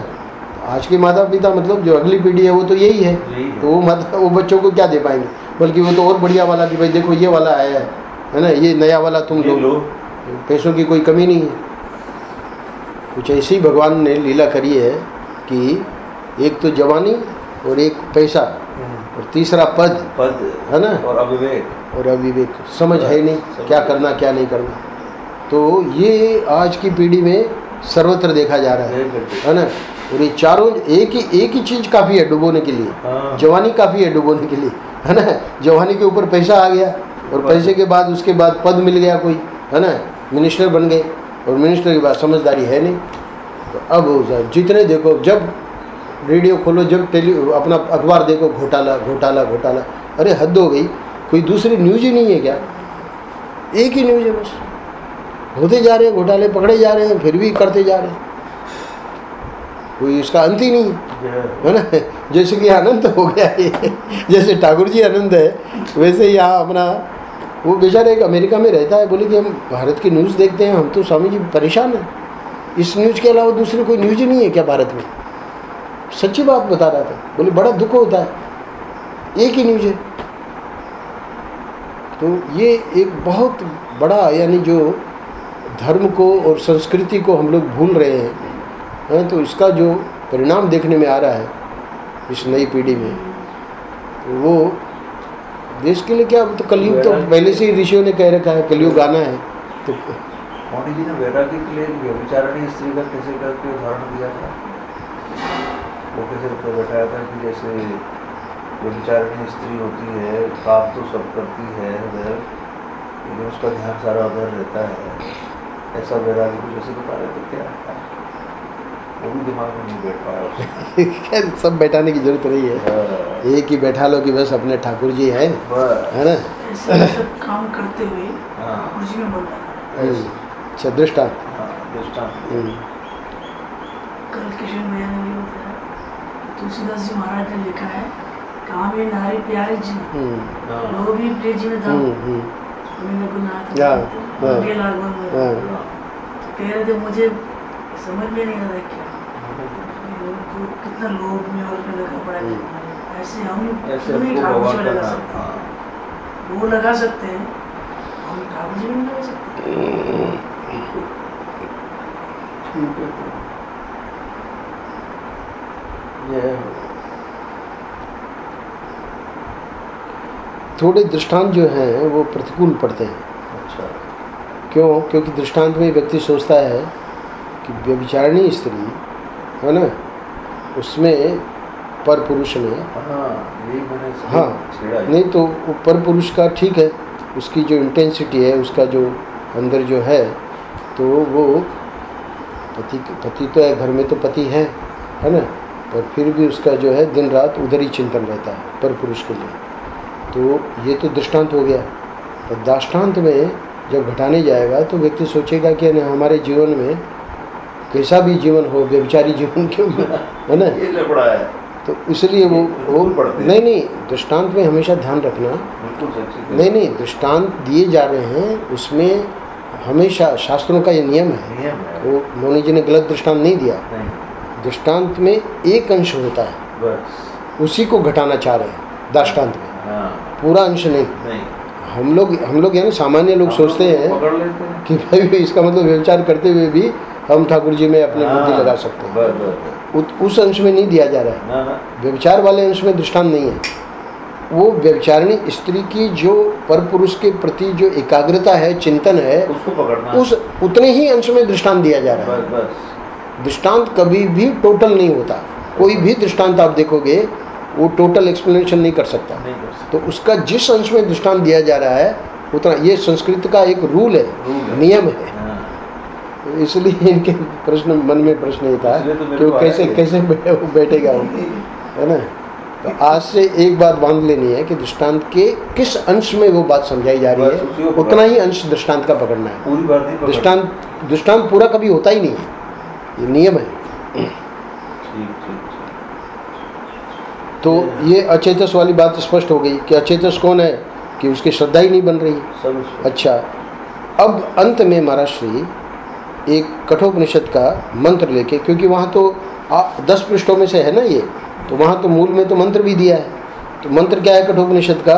[SPEAKER 1] आज के माता पिता मतलब जो अगली पीढ़ी है वो तो यही है, तो वो बच्चों को क्या दे पाएंगे? बल्कि वो तो और बढ़िया वाला कि भाई देखो ये वाला आया है ना, ये नया वाला तुम लो, पैसों की कोई कमी नहीं है। कुछ ऐसी भगवान ने लीला करी है कि एक तो जवानी और एक पैसा और तीसरा पद, है ना, और अविवेक समझ है नहीं क्या करना क्या नहीं करना। तो ये आज की पीढ़ी में सर्वत्र देखा जा रहा है ना। और ये चारों एक ही चीज़ काफ़ी है डुबोने के लिए, जवानी काफ़ी है डुबोने के लिए, है ना। जवानी के ऊपर पैसा आ गया और पैसे के बाद उसके बाद पद मिल गया कोई, है ना, मिनिस्टर बन गए, और मिनिस्टर के बाद समझदारी है नहीं। तो अब जितने देखो, जब रेडियो खोलो, जब अपना अखबार देखो, घोटाला घोटाला घोटाला। अरे हद हो गई, कोई दूसरी न्यूज़ ही नहीं है क्या? एक ही न्यूज़ है बस, होते जा रहे हैं घोटाले, पकड़े जा रहे हैं, फिर भी करते जा रहे हैं, कोई इसका अंत ही नहीं है ना। जैसे कि आनंद हो गया ये, जैसे ठाकुर जी आनंद है वैसे यहाँ अपना वो बेचारा एक अमेरिका में रहता है, बोले कि हम भारत की न्यूज़ देखते हैं, हम तो स्वामी जी परेशान हैं, इस न्यूज़ के अलावा दूसरी कोई न्यूज़ ही नहीं है क्या भारत में? सच्ची बात बता रहा था, बोले बड़ा दुख होता है, एक ही न्यूज़ है। तो ये एक बहुत बड़ा यानी जो धर्म को और संस्कृति को हम लोग भूल रहे हैं, तो इसका जो परिणाम देखने में आ रहा है इस नई पीढ़ी में, तो वो देश के लिए क्या, तो कलयुग तो पहले से ही ऋषियों ने कह रखा है, कलयुग आना है। तो
[SPEAKER 3] मोदी जी ने वैराग्य के लिए व्यभिचारिणी स्त्री का कैसे करके उदाहरण दिया था, वो कैसे बैठाया था कि जैसे व्यभिचारिणी स्त्री होती है, काम तो सब करती है उधर, लेकिन उसका ध्यान सारा उधर रहता है, ऐसा वैराग्य कुछ ऐसे बता रहे थे क्या? वो भी दिमाग में नहीं बैठ पाया उसका।
[SPEAKER 1] खैर सब बैठाने की जरूरत नहीं है, एक ही बैठा लो कि बस अपने ठाकुर जी हैं, है ना।
[SPEAKER 2] ऐसे सब काम करते हुए
[SPEAKER 3] हाँ।
[SPEAKER 2] ठाकुर जी में बोल रहा है।
[SPEAKER 1] अच्छा दृष्टांत।
[SPEAKER 3] हाँ, दृष्टांत।
[SPEAKER 2] कल किशन भैया ने भी बताया, तुलसीदास जी महाराज ने लिखा है, काम ये नारी प्यारे जी लो भी प्रिय जी में था, रघुनाथ आगे लागू में। तो कह रहे थे मुझे समझ में नहीं आ रहा क्या तो कितना लोभ में और में लगा पड़ा है। ऐसे हम नहीं ठाकुर जी में लगा सकते हैं, वो लगा सकते हैं, हम ठाकुर जी में नहीं लगा सकते।
[SPEAKER 1] थोड़े दृष्टांत जो हैं वो प्रतिकूल पड़ते हैं।
[SPEAKER 3] अच्छा।
[SPEAKER 1] क्यों? क्योंकि दृष्टांत में व्यक्ति सोचता है कि व्यभिचारिणी स्त्री है ना, उसमें पर पुरुष ने, हाँ नहीं तो वो पर पुरुष का ठीक है, उसकी जो इंटेंसिटी है, उसका जो अंदर जो है, तो वो पति तो है, घर में तो पति है ना, पर फिर भी उसका जो है दिन रात उधर ही चिंतन रहता है पर पुरुष के लिए। तो ये तो दृष्टांत हो गया। और दाष्टांत में जब घटाने जाएगा तो व्यक्ति सोचेगा कि हमारे जीवन में कैसा भी जीवन हो, व्यभिचारी जीवन क्यों, है ना,
[SPEAKER 3] ये लफड़ा है।
[SPEAKER 1] तो इसलिए वो नहीं दृष्टांत में हमेशा ध्यान रखना, नहीं दृष्टांत दिए जा रहे हैं उसमें हमेशा शास्त्रों का ये नियम है। वो मोनी जी ने गलत दृष्टांत नहीं दिया। दृष्टांत में एक अंश होता है, उसी को घटाना चाह रहे हैं दाष्टांत में, पूरा अंश नहीं। हम लोग यानी सामान्य लोग सोचते हैं कि भाई इसका मतलब व्यभिचार करते हुए भी हम ठाकुर जी में अपने बुद्धि लगा सकते हैं। उस अंश में नहीं दिया जा रहा है, व्यभिचार वाले अंश में दृष्टांत नहीं है। वो व्यभिचारिणी स्त्री की जो पर पुरुष के प्रति जो एकाग्रता है, चिंतन है, उसको पकड़ना, उस उतने ही अंश में दृष्टांत दिया जा रहा है। दृष्टांत कभी भी टोटल नहीं होता। कोई भी दृष्टांत आप देखोगे वो टोटल एक्सप्लेनेशन नहीं कर सकता। तो उसका जिस अंश में दृष्टांत दिया जा रहा है उतना, ये संस्कृत का एक रूल है, नियम है। इसलिए इनके प्रश्न मन में प्रश्न ये था कि वो कैसे बैठेगा वो, है ना। तो आज से एक बात बांध लेनी है कि दृष्टांत के किस अंश में वो बात समझाई जा रही है, उतना ही अंश दृष्टांत का पकड़ना है।
[SPEAKER 3] पूरी बात नहीं,
[SPEAKER 1] दृष्टांत पूरा कभी होता ही नहीं है, ये नियम है। तो ये अचेतस वाली बात स्पष्ट हो गई कि अचेतस कौन है, कि उसकी श्रद्धा ही नहीं बन रही। अच्छा, अब अंत में महाराज श्री एक कठोपनिषद का मंत्र लेके, क्योंकि वहाँ तो 10 पृष्ठों में से है ना ये, तो वहाँ तो मूल में तो मंत्र भी दिया है। तो मंत्र क्या है कठोपनिषद का?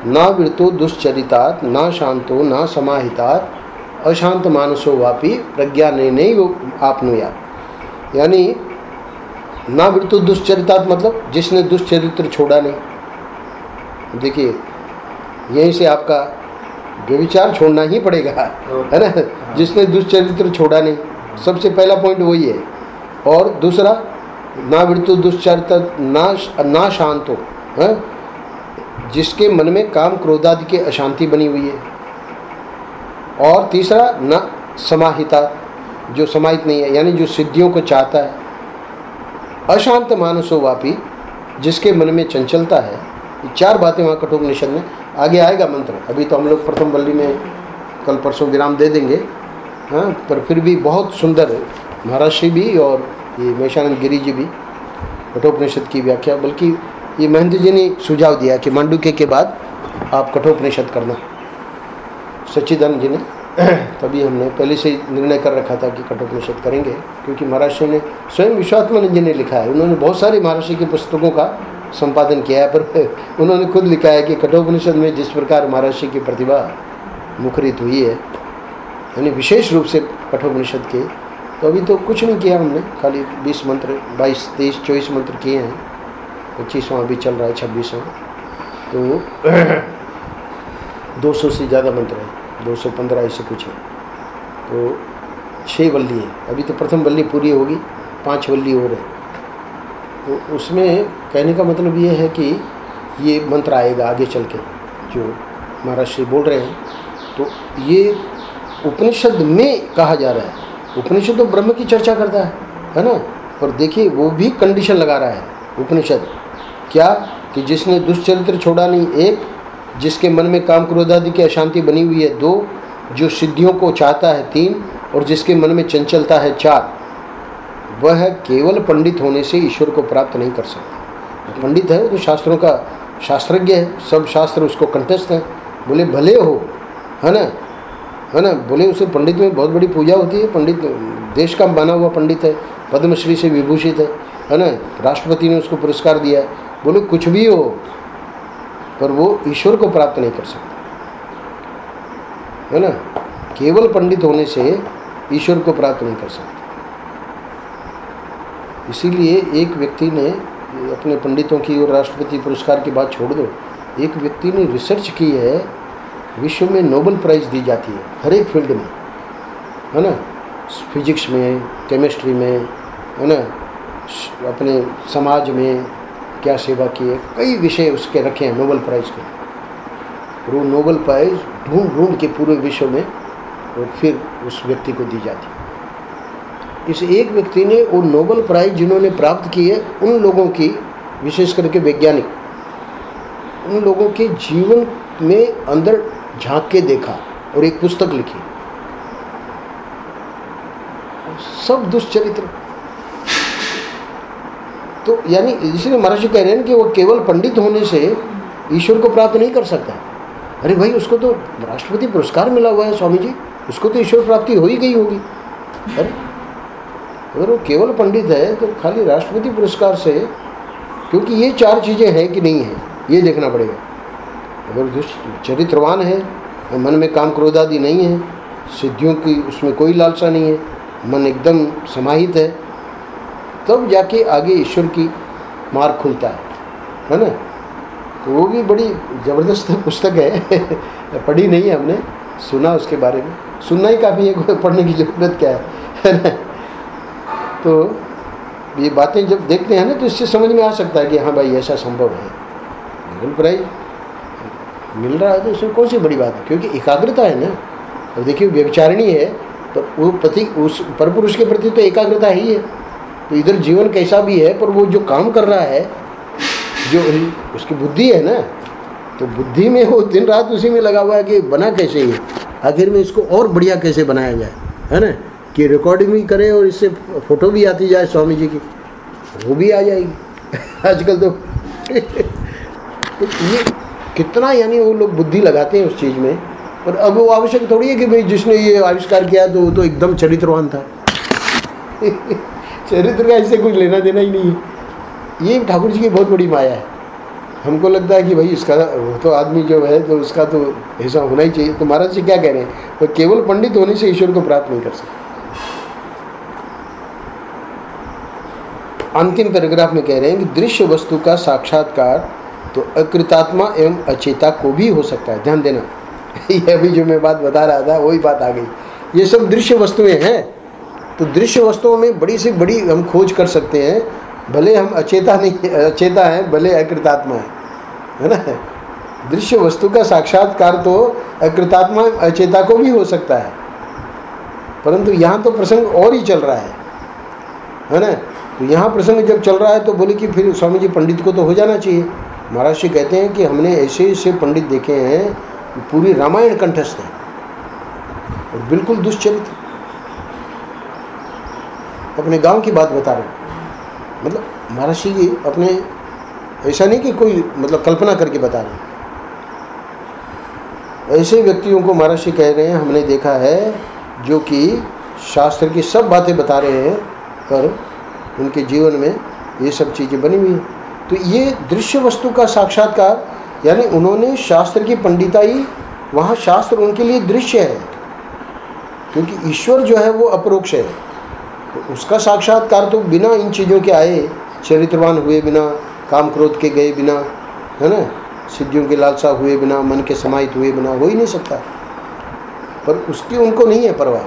[SPEAKER 1] ना वृतो दुश्चरितात, ना शांतो ना समाहितात, अशांत मानसो वापी प्रज्ञा नहीं आपनुयात। यानी ना वृतो दुश्चरितात मतलब जिसने दुष्चरित्र छोड़ा नहीं। देखिए यहीं से आपका व्यभिचार छोड़ना ही पड़ेगा, है ना, जिसने दुष्चरित्र छोड़ा नहीं। सबसे पहला पॉइंट वही है। और दूसरा, ना वृतो दुश्चरित ना शांत हो, है, जिसके मन में काम क्रोधादि की अशांति बनी हुई है। और तीसरा, न समाहिता, जो समाहित नहीं है, यानी जो सिद्धियों को चाहता है। अशांत मानसो वापी, जिसके मन में चंचलता है। ये 4 बातें वहाँ कठोपनिषद में। आगे आएगा मंत्र, अभी तो हम लोग प्रथम वल्ली में कल परसों विराम दे देंगे, हाँ, पर फिर भी बहुत सुंदर महाराज श्री भी और ये मेषानंद गिरी जी भी कठोपनिषद की व्याख्या, बल्कि ये महेंद्र जी ने सुझाव दिया कि मांडुक्य के बाद आप कठोपनिषद करना, सच्चिदानंद जी ने। तभी हमने पहले से निर्णय कर रखा था कि कठोपनिषद करेंगे, क्योंकि महाराज श्री ने स्वयं विश्वात्मानंद जी ने लिखा है, उन्होंने बहुत सारे महाराज श्री की पुस्तकों का संपादन किया है, पर उन्होंने खुद लिखा है कि कठोपनिषद में जिस प्रकार महाराज श्री की प्रतिभा मुखरित हुई है, यानी विशेष रूप से कठोपनिषद के, तो अभी तो कुछ नहीं किया हमने, खाली 20 मंत्र, 22, 23, 24 मंत्र किए हैं। 25वां अभी चल रहा है, 26वां, तो 200 से ज़्यादा मंत्र है, 215 ऐसे कुछ है। तो 6 वल्ली है, अभी तो प्रथम वल्ली पूरी होगी, 5 वल्ली और है। तो उसमें कहने का मतलब ये है कि ये मंत्र आएगा आगे चल के जो महाराज श्री बोल रहे हैं। तो ये उपनिषद में कहा जा रहा है। उपनिषद तो ब्रह्म की चर्चा करता है ना, और देखिए वो भी कंडीशन लगा रहा है उपनिषद, क्या कि जिसने दुष्चरित्र छोड़ा नहीं 1, जिसके मन में काम क्रोध आदि की अशांति बनी हुई है 2, जो सिद्धियों को चाहता है 3, और जिसके मन में चंचलता है 4, वह केवल पंडित होने से ईश्वर को प्राप्त नहीं कर सकता। पंडित है तो शास्त्रों का शास्त्रज्ञ है, सब शास्त्र उसको कंठस्थ हैं, बोले भले हो, है ना, बोले उसे पंडित में बहुत बड़ी पूजा होती है, पंडित देश का माना हुआ पंडित है, पद्मश्री से विभूषित है ना, राष्ट्रपति ने उसको पुरस्कार दिया है, बोले कुछ भी हो पर वो ईश्वर को प्राप्त नहीं कर सकता, है ना, केवल पंडित होने से ईश्वर को प्राप्त नहीं कर सकता। इसीलिए एक व्यक्ति ने अपने पंडितों की और राष्ट्रपति पुरस्कार की बात छोड़ दो, एक व्यक्ति ने रिसर्च की है, विश्व में नोबेल प्राइज़ दी जाती है हर एक फील्ड में, है ना, फिजिक्स में, केमिस्ट्री में, है ना, अपने समाज में क्या सेवा की है, कई विषय उसके रखे हैं नोबेल प्राइज़ के, और वो नोबेल प्राइज़ ढूंढ के पूरे विश्व में और फिर उस व्यक्ति को दी जाती है। इस एक व्यक्ति ने वो नोबेल प्राइज़ जिन्होंने प्राप्त की है उन लोगों की, विशेष करके वैज्ञानिक, उन लोगों के जीवन में अंदर झांक के देखा और एक पुस्तक लिखी, सब दुष्चरित्र। तो यानी इसलिए महर्षि कह रहे हैं कि वो केवल पंडित होने से ईश्वर को प्राप्त नहीं कर सकता। अरे भाई उसको तो राष्ट्रपति पुरस्कार मिला हुआ है स्वामी जी, उसको तो ईश्वर प्राप्ति हो ही गई होगी। अरे अगर वो केवल पंडित है तो खाली राष्ट्रपति पुरस्कार से, क्योंकि ये 4 चीज़ें हैं कि नहीं है ये देखना पड़ेगा। अगर चरित्रवान है, मन में काम क्रोध आदि नहीं है, सिद्धियों की उसमें कोई लालसा नहीं है, मन एकदम समाहित है, तब जाके आगे ईश्वर की मार्ग खुलता है ना। तो वो भी बड़ी ज़बरदस्त पुस्तक है पढ़ी नहीं है हमने, सुना उसके बारे में, सुनना ही काफ़ी है, पढ़ने की ज़रूरत क्या है ना। तो ये बातें जब देखते हैं ना तो इससे समझ में आ सकता है कि हाँ भाई ऐसा संभव है, नोबेल प्राइज मिल रहा है तो उसमें कौन सी बड़ी बात है, क्योंकि एकाग्रता है ना। अब देखिए व्यभिचारिणी है पर वो पति उस परपुरुष के प्रति तो एकाग्रता ही है, तो इधर जीवन कैसा भी है पर वो जो काम कर रहा है, जो उसकी बुद्धि है ना, तो बुद्धि में वो दिन रात उसी में लगा हुआ है कि बना कैसे ये, आखिर में इसको और बढ़िया कैसे बनाया जाए, है ना, कि रिकॉर्डिंग भी करे और इससे फ़ोटो भी आती जाए स्वामी जी की, वो भी आ जाएगी आजकल तो ये कितना यानी वो लोग बुद्धि लगाते हैं उस चीज़ में। और अब वो आवश्यक थोड़ी है कि भाई जिसने ये आविष्कार किया तो वो तो एकदम चरित्रवान था चरित्र का इससे कुछ लेना देना ही नहीं है। ये ठाकुर जी की बहुत बड़ी माया है। हमको लगता है कि भाई इसका वो तो आदमी जो है तो उसका तो ऐसा होना ही चाहिए। तो महाराज जी क्या कह रहे हैं, वो केवल पंडित होने से ईश्वर को प्राप्त नहीं कर सकते। अंतिम पैराग्राफ में कह रहे हैं कि दृश्य वस्तु का साक्षात्कार तो अकृतात्मा एवं अचेता को भी हो सकता है। ध्यान देना ये अभी जो मैं बात बता रहा था वही बात आ गई। ये सब दृश्य वस्तुएं हैं, तो दृश्य वस्तुओं में बड़ी से बड़ी हम खोज कर सकते हैं, भले हम अचेता हैं, भले अकृतात्मा है ना। दृश्य वस्तु का साक्षात्कार तो अकृतात्मा अचेता को भी हो सकता है, परंतु यहाँ तो प्रसंग और ही चल रहा है ना। तो यहाँ प्रसंग जब चल रहा है तो बोले कि फिर स्वामी जी पंडित को तो हो जाना चाहिए। महाराज जी कहते हैं कि हमने ऐसे पंडित देखे हैं, पूरी रामायण कंठस्थ है और बिल्कुल दुष्चरित्र। अपने गांव की बात बता रहे हैं, मतलब महाराज जी अपने ऐसा नहीं कि कोई मतलब कल्पना करके बता रहे हैं। ऐसे व्यक्तियों को महाराज जी कह रहे हैं हमने देखा है जो कि शास्त्र की सब बातें बता रहे हैं पर उनके जीवन में ये सब चीज़ें बनी हुई हैं। तो ये दृश्य वस्तु का साक्षात्कार यानी उन्होंने शास्त्र की पंडिताई, वहाँ शास्त्र उनके लिए दृश्य है, क्योंकि ईश्वर जो है वो अपरोक्ष है। तो उसका साक्षात्कार तो बिना इन चीज़ों के आए, चरित्रवान हुए बिना, काम क्रोध के गए बिना, है ना, सिद्धियों के लालसा हुए बिना, मन के समाहित हुए बिना हो ही नहीं सकता। पर उसकी उनको नहीं है परवाह,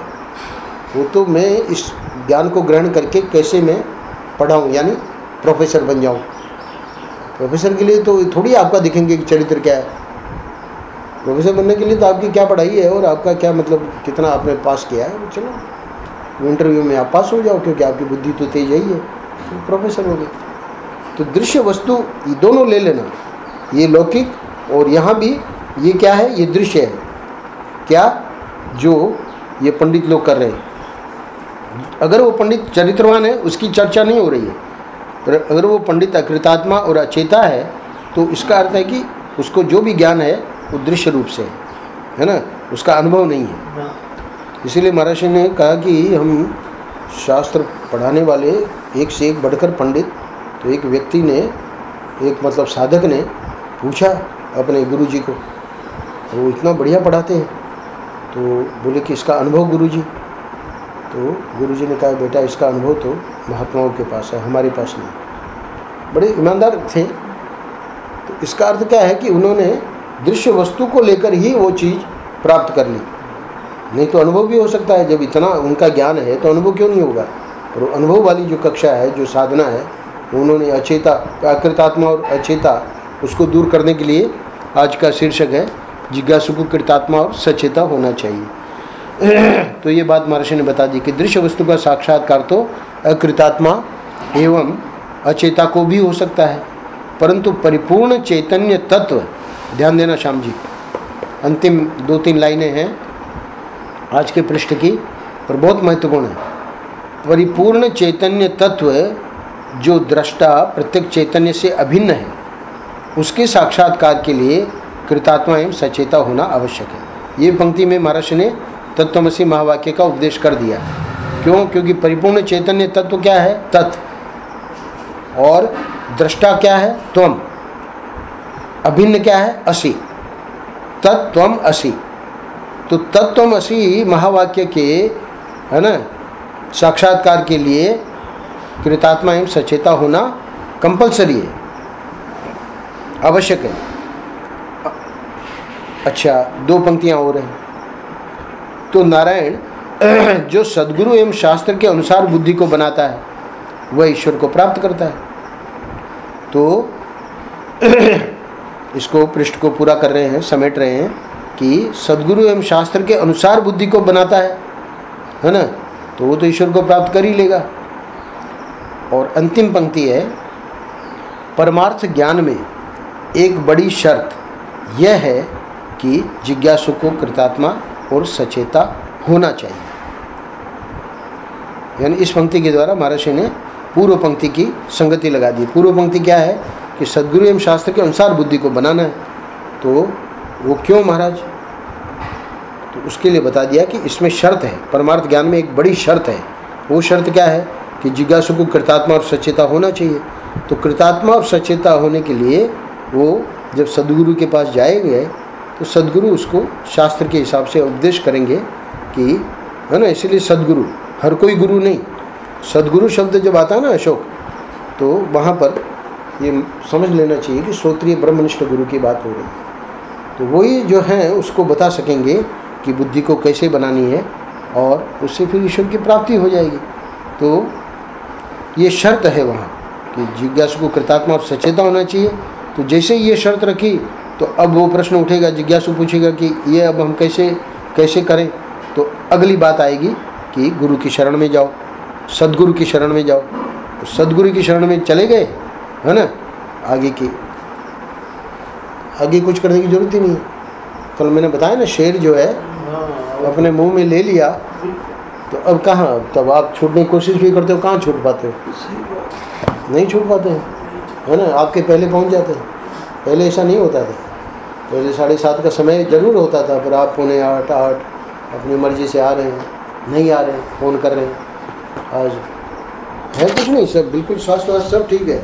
[SPEAKER 1] वो तो मैं इस ज्ञान को ग्रहण करके कैसे मैं पढ़ाऊँ, यानी प्रोफेसर बन जाऊँ। प्रोफेसर के लिए तो थोड़ी आपका दिखेंगे कि चरित्र क्या है। प्रोफेसर बनने के लिए तो आपकी क्या पढ़ाई है और आपका क्या मतलब कितना आपने पास किया है, चलो इंटरव्यू में आप पास हो जाओ, क्योंकि आपकी बुद्धि तो तेज है ही है। तो प्रोफेसर हो गए। तो दृश्य वस्तु ये दोनों ले लेना, ये लौकिक और यहाँ भी ये क्या है, ये दृश्य है। क्या जो ये पंडित लोग कर रहे हैं, अगर वो पंडित चरित्रवान है उसकी चर्चा नहीं हो रही है, पर अगर वो पंडित अकृतात्मा और अचेता है तो इसका अर्थ है कि उसको जो भी ज्ञान है वो दृश्य रूप से है ना, उसका अनुभव नहीं है। इसीलिए महाराज ने कहा कि हम शास्त्र पढ़ाने वाले एक से एक बढ़कर पंडित। तो एक व्यक्ति ने, एक मतलब साधक ने पूछा अपने गुरुजी को, वो इतना बढ़िया पढ़ाते हैं, तो बोले कि इसका अनुभव गुरुजी। तो गुरुजी ने कहा बेटा इसका अनुभव तो महात्माओं के पास है, हमारे पास नहीं। बड़े ईमानदार थे। तो इसका अर्थ क्या है कि उन्होंने दृश्य वस्तु को लेकर ही वो चीज़ प्राप्त कर ली, नहीं तो अनुभव भी हो सकता है। जब इतना उनका ज्ञान है तो अनुभव क्यों नहीं होगा। और अनुभव वाली जो कक्षा है, जो साधना है, उन्होंने अचेता, अकृतात्मा और अचेता उसको दूर करने के लिए आज का शीर्षक है जिज्ञासु को कृतात्मा और सचेता होना चाहिए। तो ये बात महर्षि ने बता दी कि दृश्य वस्तु का साक्षात्कार तो अकृतात्मा एवं अचेता को भी हो सकता है, परंतु परिपूर्ण चैतन्य तत्व, ध्यान देना श्याम जी, अंतिम 2-3 लाइनें हैं आज के पृष्ठ की, पर बहुत महत्वपूर्ण है। परिपूर्ण चैतन्य तत्व जो दृष्टा प्रत्येक चैतन्य से अभिन्न है, उसके साक्षात्कार के लिए कृतात्मा एवं सचेता होना आवश्यक है। ये पंक्ति में महर्षि ने तत्वमसि महावाक्य का उपदेश कर दिया। क्यों? क्योंकि परिपूर्ण चैतन्य तत्व क्या है? तत्। और दृष्टा क्या है? त्वम। अभिन्न क्या है? असि। तत्त्वम असि। तो तत्त्वम असि महावाक्य के, है ना, साक्षात्कार के लिए कृतात्मा एवं सचेता होना कंपलसरी है, आवश्यक है। अच्छा, 2 पंक्तियां और हैं। तो नारायण जो सद्गुरु एवं शास्त्र के अनुसार बुद्धि को बनाता है वह ईश्वर को प्राप्त करता है। तो इसको पृष्ठ को पूरा कर रहे हैं, समेट रहे हैं कि सद्गुरु एवं शास्त्र के अनुसार बुद्धि को बनाता है ना, तो वो तो ईश्वर को प्राप्त कर ही लेगा। और अंतिम पंक्ति है, परमार्थ ज्ञान में एक बड़ी शर्त यह है कि जिज्ञासु को कृतात्मा और सचेता होना चाहिए। यानी इस पंक्ति के द्वारा महर्षि ने पूर्व पंक्ति की संगति लगा दी। पूर्व पंक्ति क्या है कि सद्गुरु एवं शास्त्र के अनुसार बुद्धि को बनाना है, तो वो क्यों महाराज? तो उसके लिए बता दिया कि इसमें शर्त है, परमार्थ ज्ञान में एक बड़ी शर्त है। वो शर्त क्या है कि जिज्ञासु को कृतात्मा और सचेता होना चाहिए। तो कृतात्मा और सचेता होने के लिए वो जब सद्गुरु के पास जाएंगे तो सद्गुरु उसको शास्त्र के हिसाब से उपदेश करेंगे कि, है ना, इसीलिए सद्गुरु, हर कोई गुरु नहीं। सद्गुरु शब्द जब आता है ना अशोक, तो वहाँ पर ये समझ लेना चाहिए कि श्रोत्रिय ब्रह्मनिष्ठ गुरु की बात हो रही है। तो वही जो है उसको बता सकेंगे कि बुद्धि को कैसे बनानी है और उससे फिर ईश्वर की प्राप्ति हो जाएगी। तो ये शर्त है वहाँ कि जिज्ञासु को कृतात्मा और सचेता होना चाहिए। तो जैसे ही ये शर्त रखी तो अब वो प्रश्न उठेगा, जिज्ञासु पूछेगा कि ये अब हम कैसे करें। तो अगली बात आएगी कि गुरु की शरण में जाओ, सद्गुरु की शरण में जाओ। तो सद्गुरु की शरण में चले गए, है ना, आगे कुछ करने की जरूरत ही नहीं है। कल मैंने बताया ना, शेर जो है अपने मुंह में ले लिया तो अब कहाँ, तब आप छूटने की कोशिश भी करते हो, कहाँ छूट पाते हो? नहीं छूट पाते हैं, है ना, आपके पहले पहुंच जाते हैं। पहले ऐसा नहीं होता था। पहले 7:30 का समय जरूर होता था, पर आप 7:45 अपनी मर्जी से आ रहे हैं, नहीं आ रहे हैं, फ़ोन कर रहे हैं। आज है कुछ नहीं, सब बिल्कुल स्वास्थ्य सब ठीक है।